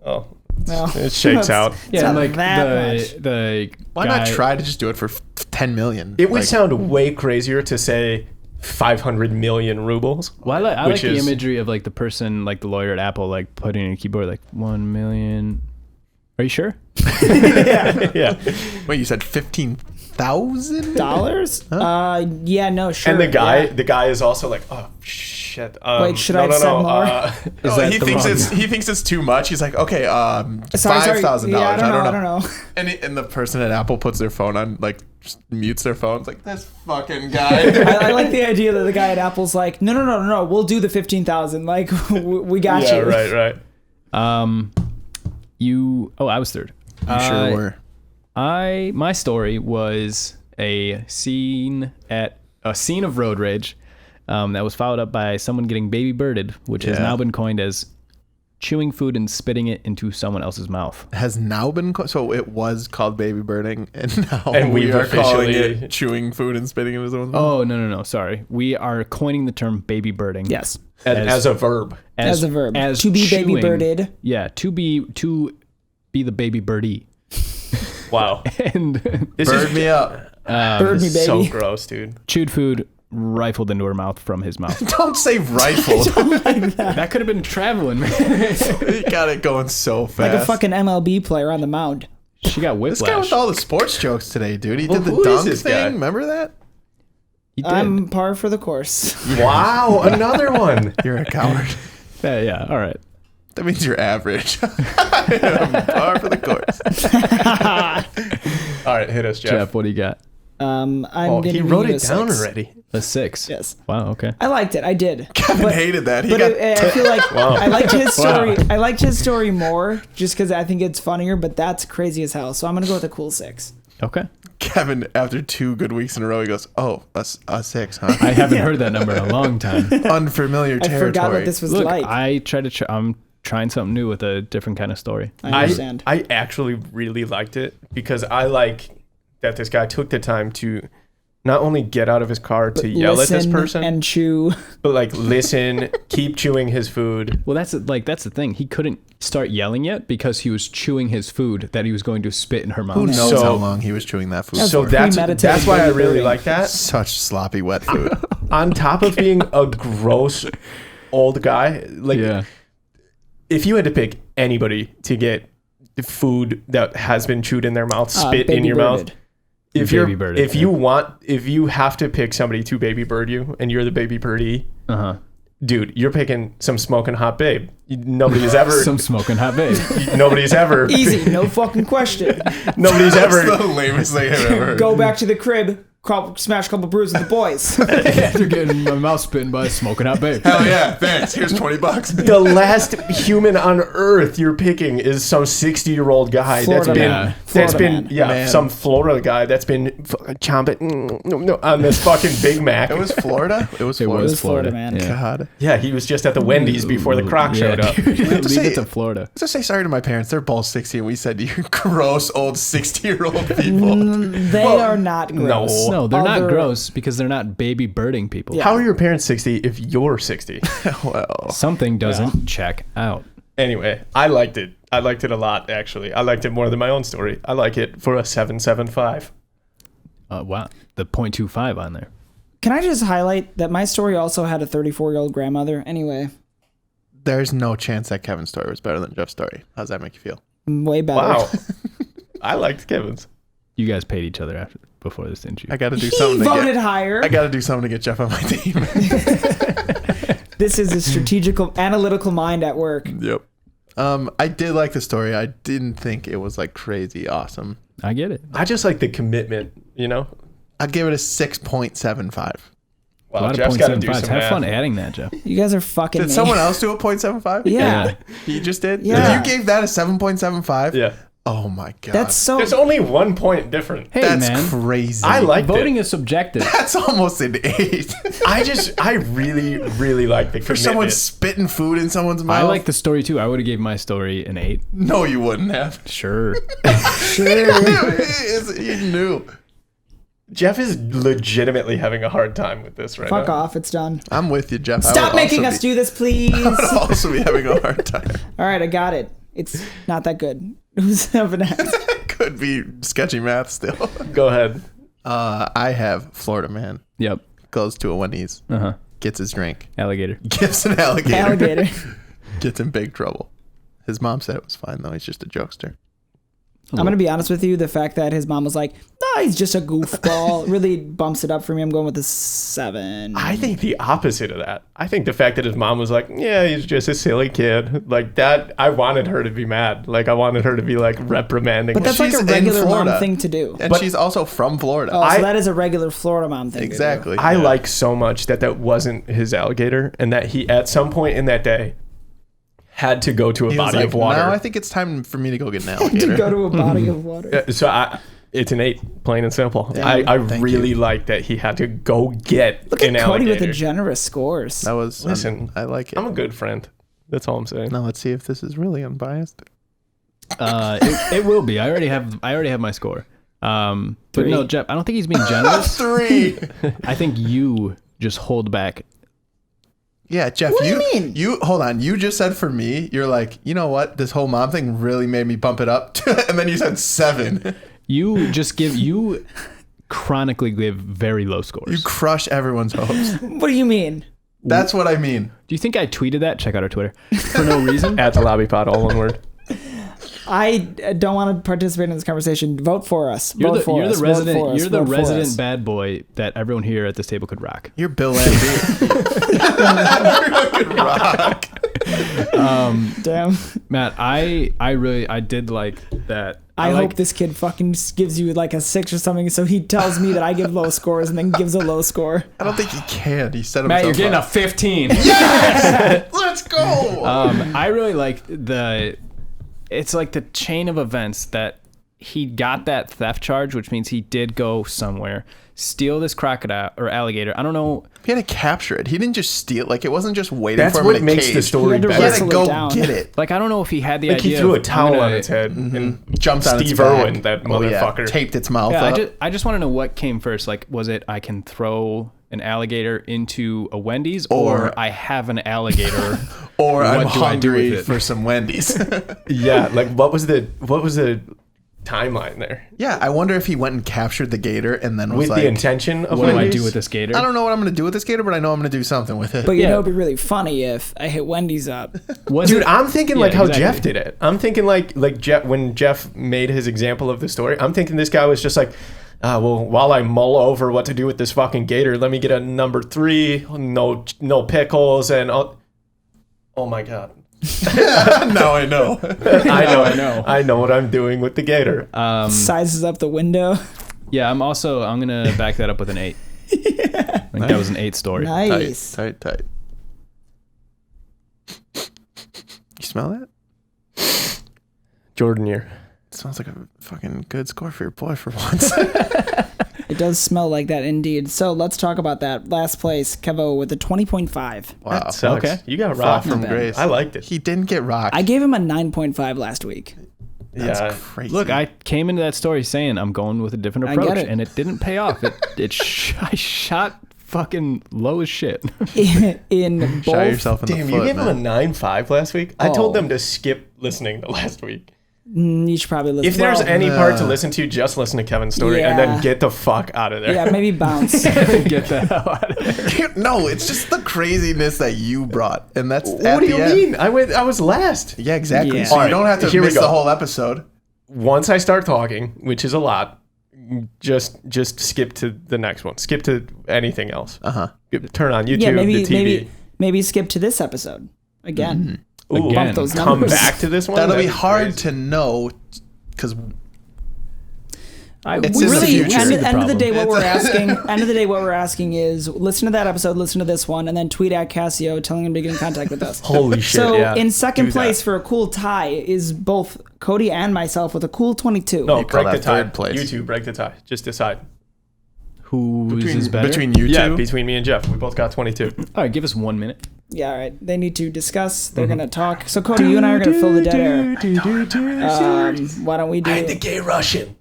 Oh, Well, It shakes out. Yeah, not and like that much. the Why guy, not try to just do it for 10 million? It would Like, sound way crazier to say 500 million rubles. Well, I like which the is- imagery of like the person, like the lawyer at Apple, like putting in a keyboard like 1 million. Are you sure? Yeah. Wait, you said 15,000? dollars? Yeah, no, sure. And the yeah. guy is also like, oh shit. Wait, should I send more? Is that he the thinks wrong- he thinks it's too much. He's like, okay, Sorry. $5,000. Yeah, I don't I know. And the person at Apple puts their phone on, like, just mutes their phone. It's like, this fucking guy. I like the idea that the guy at Apple's like, no, we'll do the 15,000. Like, we got Yeah, you. right. I was third. You sure were. My story was a scene of road rage that was followed up by someone getting baby birded, which has Yeah. now been coined as chewing food and spitting it into someone else's mouth. Has now been so it was called baby birding, and now And we we've are calling officially- it chewing food and spitting in his own mouth. Oh, no. Sorry. We are coining the term baby birding. Yes. As a verb. As a verb. As To be baby chewing. birded. Yeah, to be the baby birdie. Wow. And This Bird me up. Bird me, baby. so gross, dude. chewed food rifled into her mouth from his mouth. Don't say rifle. That could have been traveling, man. You got it going so fast. Like a fucking MLB player on the mound. She got This guy whiplash. with all the sports jokes today, dude. He Well, did the who is dunk this thing. guy? Remember that? He did. I'm par for the course. Wow, another one. You're a coward. Yeah, all right. That means you're average. Par for the course. All right, hit us, Jeff. Jeff, what do you got? I'm Oh, gonna he give wrote you it a down 6. already. A 6. Yes. Wow, okay. I liked it. I did. Kevin hated that. He But got I feel like Wow. I liked his story. Wow. I liked his story more just because I think it's funnier. But that's crazy as hell. So I'm gonna go with a cool 6. Okay. Kevin after 2 good weeks in a row. He goes, "Oh, a 6, huh? I haven't heard that number in a long time. Unfamiliar I territory." forgot what this was Look, like. I'm trying something new with a different kind of story. I understand. I actually really liked it because I like that this guy took the time to not only get out of his car to yell at this Listen person, and chew. but like listen, keep chewing his food. Well, that's the thing. He couldn't start yelling yet because he was chewing his food that he was going to spit in her mouth. Who knows So- how long he was chewing that food? So for. that's premeditated why I baby really birding. like that. Such sloppy wet food. On top of being a gross old guy, like Yeah. if you had to pick anybody to get food that has been chewed in their mouth, spit in baby your birded. mouth. If Baby you're, birded, if yeah. you have to pick somebody to baby bird you, and you're the baby birdie, Uh-huh. dude, you're picking some smoking hot babe. Nobody's ever, Some smoking hot babe. nobody's ever, Easy, no fucking question. nobody's That's ever. the lamest thing I've ever heard. Go back to the crib, smash a couple brews with the boys. After getting my mouth spitting by a smoking hot babe. Hell yeah, thanks. Here's $20. The last human on earth you're picking is some 60-year-old guy Florida man. that's Florida been man. Man. some Florida guy that's been chomping on this fucking Big Mac. It was Florida? It was It Florida. was Florida, man. Yeah. God. Yeah, he was just at the Wendy's before the croc showed up. Dude, leave say- it to Florida. Just say sorry to my parents. They're both 60, and we said, you're gross old 60-year-old people. They are not no. gross. No, they're not Other- gross because they're not baby birding people. Yeah. How are your parents 60 if you're 60? Well, Something doesn't check out. Anyway, I liked it. I liked it a lot, actually. I liked it more than my own story. I like it for a 7.75. Wow. The 0.25 on there. Can I just highlight that my story also had a 34-year-old grandmother? Anyway, there's no chance that Kevin's story was better than Jeff's story. How's that make you feel? way better. Wow. I liked Kevin's. You guys paid each other before this, didn't you? I got to do He something to voted get. higher. I got to do something to get Jeff on my team. This is a strategical, analytical mind at work. Yep. I did like the story. I didn't think it was like crazy awesome. I get it. I just like the commitment, you know? I'd give it a 6.75. A Wow, lot Jeff's of got to do 0.75s. some Have math. fun adding that, Jeff. You guys are fucking Did me. someone else do a 0.75? Yeah. He just did? Yeah. If you gave that a 7.75? Yeah. Oh my God. That's so... There's only 1 point different. Hey, That's man. crazy. I like Voting it. is subjective. That's almost an 8. I really, really like the For commitment. someone spitting food in someone's mouth. I like the story too. I would have gave my story an 8. No, you wouldn't have. Sure. You knew. Jeff is legitimately having a hard time with this right Fuck now. off, it's done. I'm with you, Jeff. I Stop would making also us do this, please. I would also be having a hard time. All right, I got it. It's not that good. Who's up next? Could be sketchy math still. Go ahead. I have Florida man. Yep. Goes to a Wendy's. Gets his drink. Alligator. Gives an alligator. Alligator. Gets in big trouble. His mom said it was fine though. He's just a jokester. I'm going to be honest with you. The fact that his mom was like, no, he's just a goofball really bumps it up for me. I'm going with a 7. I think the opposite of that. I think the fact that his mom was like, yeah, he's just a silly kid. Like that, I wanted her to be mad. Like I wanted her to be like reprimanding. But that's him. like a She's in regular mom Florida. thing to do. And she's also from Florida. Oh, so that is a regular Florida mom thing. Exactly. I like so much that wasn't his alligator and that he, at some point in that day, had to go to a He was body like, of water. Now I think it's time for me to go get an To alligator. go to a body of water. So it's an 8, plain and simple. Yeah, I thank really you. like that he had to go get Look an at Cody alligator. with the generous scores. That was Listen, I like it. I'm a good friend. That's all I'm saying. Now let's see if this is really unbiased. It will be. I already have my score. But 3. no, Jeff, I don't think he's being generous. 3. I think you just hold back. Yeah, Jeff, What do you mean? You hold on. You just said for me, you're like, you know what? This whole mom thing really made me bump it up. And then you said 7. You chronically give very low scores. You crush everyone's hopes. What do you mean? That's what I mean. Do you think I tweeted that? Check out our Twitter. For no reason? At the lobby pod, all one word. I don't want to participate in this conversation. Vote for us. You're Vote the for us. Vote resident. for us. You're the Vote for us. resident bad boy that everyone here at this table could rock. You're Bill Lamb. Everyone could rock. Damn. Matt, I did like that. I like, hope this kid fucking gives you like a 6 or something, so he tells me that I give low scores and then gives a low score. I don't think he can. He set himself Matt, you're getting a up. 15. Yes! Let's go. I really like it's like the chain of events that he got that theft charge, which means he did go somewhere, steal this crocodile or alligator. I don't know. He had to capture it. He didn't just steal it. Like, it wasn't just waiting That's for him what in a makes cage. the story He had to He better. had to wrestle it go down. get it. Like, I don't know if he had the Like idea. he threw a of, towel I'm gonna- on its head and Jumped on its Steve back. Irwin, that Oh, yeah. motherfucker. Taped its mouth Yeah, up. I just want to know what came first. Like, was it I can throw an alligator into a Wendy's, or I have an alligator, or I'm what do I do with hungry it? for some Wendy's. Yeah, like what was the timeline there? Yeah, I wonder if he went and captured the gator and then was With like, the intention of what do I Wendy's? do with this gator? I don't know what I'm going to do with this gator, but I know I'm going to do something with it. But you Yeah. know, it'd be really funny if I hit Wendy's up. Was Dude, it- I'm thinking Yeah, like how exactly. Jeff did it. I'm thinking like Jeff, when Jeff made his example of the story, I'm thinking this guy was just like, well, while I mull over what to do with this fucking gator, let me get a number 3, no pickles, and oh my god, Now I know. I know what I'm doing with the gator. Sizes up the window. Yeah, I'm gonna back that up with an 8. I think that was an 8 story. Nice. Tight. You smell that? Jordan year. It smells like a fucking good score for your boy for once. It does smell like that indeed. So let's talk about that. Last place, Kevo with a 20.5. Wow. That sucks. Okay. You got Fall rocked. from bad. grace. I liked it. He didn't get rocked. I gave him a 9.5 last week. That's Yeah. crazy. Look, I came into that story saying I'm going with a different I get approach, it. and it didn't pay off. I shot fucking low as shit. In both. Shot yourself in Damn, the you foot, gave him a man. 9.5 last week. I Oh. told them to skip listening to last week. You should probably listen. If there's well, any part to listen to, just listen to Kevin's story and Yeah. then get the fuck out of there. yeah, maybe bounce. Get the hell out of there. No, it's just the craziness that you brought. And that's What at do the you end. mean? I was last. Yeah, exactly. Yeah. So All you don't right, have to here we miss go. the whole episode. Once I start talking, which is a lot, just skip to the next one. Skip to anything else. Turn on YouTube, yeah, maybe the TV. maybe skip to this episode again. Ooh, Again. Bump those come numbers. back to this one. That'll be That'd hard crazy. to know because It's in the Really, future. end of the day, what It's- we're asking is listen to that episode, listen to this one, and then tweet at Casio telling him to get in contact with us. Holy shit! So yeah. in second Do place that. for a cool tie is both Cody and myself with a cool 22. No, You call break the that tie. third place. You two break the tie. Just decide. Who's is better? between you Yeah, two. between me and Jeff, we both got 22. All right, give us 1 minute. Yeah, all right. They need to discuss. They're gonna talk. So Cody, you and I are gonna fill the dead air. Why don't we do? I had the gay Russian.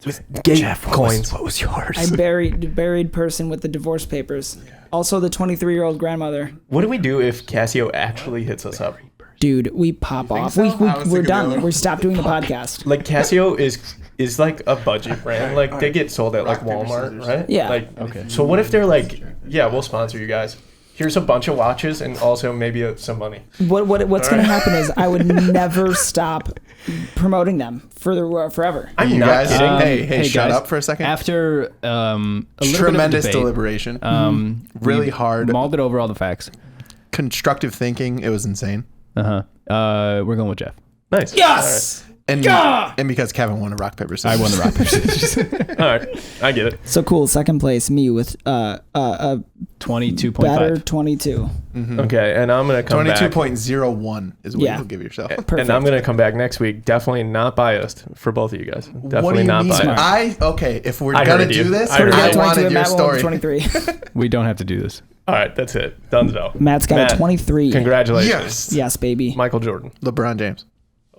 With gay coins. What was yours? I buried person with the divorce papers. Also, the 23-year-old grandmother. What do we do if Casio actually hits us up? Dude, we pop off. so? I was We're thinking the done. other We stopped doing the podcast. Like Casio is like a budget brand. Like they get sold at like Rock, paper, Walmart, scissors. right? Yeah. Like Okay. So what if they're like, yeah, we'll sponsor you guys. Here's a bunch of watches and also maybe some money. What's going to happen is I would never stop promoting them forever. I'm You not guys, kidding. hey, shut guys, up for a second. After a little Tremendous bit of debate, deliberation. Really we hard. Mulled it over all the facts. Constructive thinking. It was insane. We're going with Jeff. Nice. Yes! And Yeah! and because Kevin won a rock paper scissors. I won the rock paper scissors. All right. I get it. So cool. Second place, me with a 22.5. better 22. Okay, and I'm gonna come back. 22.01 is what Yeah. you'll give yourself. Perfect. And I'm gonna come back next week. Definitely not biased for both of you guys. Definitely What do you not mean? biased. Okay, if we're I gonna heard you. do this, I heard I you. wanted your Matt won with story. 23. We don't have to do this. All right, that's it. Donezo. Matt's got a 23. Congratulations. Yes. Yes, baby. Michael Jordan. LeBron James.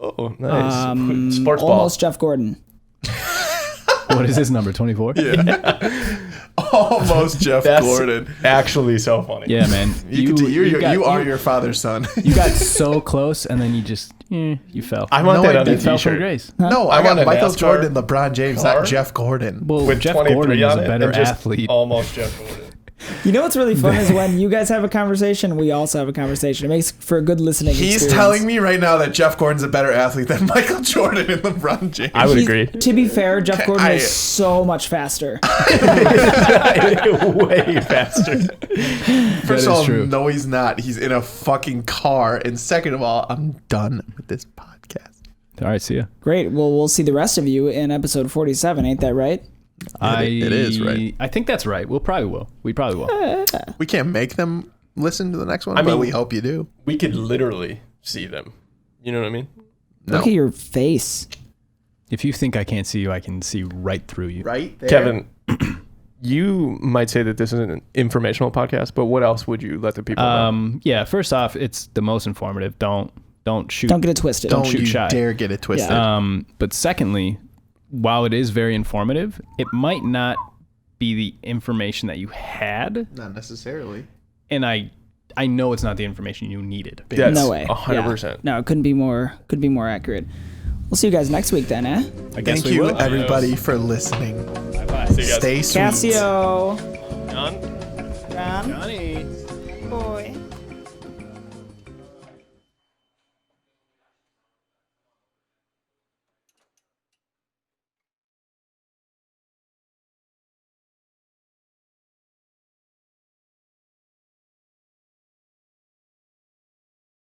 Oh, nice. Sports ball. Almost Jeff Gordon. What is his number? 24? Almost Jeff That's Gordon. actually so funny. Yeah, man. You are your father's son. You got so close, and then you just you fell. I want No, that I on a didn't. fell from t-shirt. grace. No, I I got want a Michael NASCAR Jordan and LeBron James, car not Jeff Gordon. Well, With Jeff 23 Gordon is on a it better and just athlete. Almost Jeff Gordon. You know what's really fun is when you guys have a conversation, we also have a conversation. It makes for a good listening He's experience. telling me right now that Jeff Gordon's a better athlete than Michael Jordan and LeBron James. I would He's- agree. To be fair, Jeff Gordon I- is so much faster. Way faster. First is of all, true. no, he's not. He's in a fucking car. And second of all, I'm done with this podcast. All right, see ya. Great. Well, we'll see the rest of you in episode 47. Ain't that right? It is, right? I think that's right. We probably will. We can't make them listen to the next one, I but mean- we hope you do. We could literally see them. You know what I mean? No. Look at your face. If you think I can't see you, I can see right through you. Right there. Kevin, you might say that this is an informational podcast, but what else would you let the people know? Yeah. First off, it's the most informative. Don't shoot. Don't get it twisted. Don't shoot you shy. dare get it twisted. But secondly, while it is very informative, it might not be the information that you had, Not necessarily. and I know it's not the information you needed. That's No way. 100%. Yeah. No, it couldn't be more accurate. We'll see you guys next week then, eh? I guess Thank we you, will. everybody, for listening. Bye-bye. See you guys. Stay sweet. Casio. John? John. Johnny. Boy.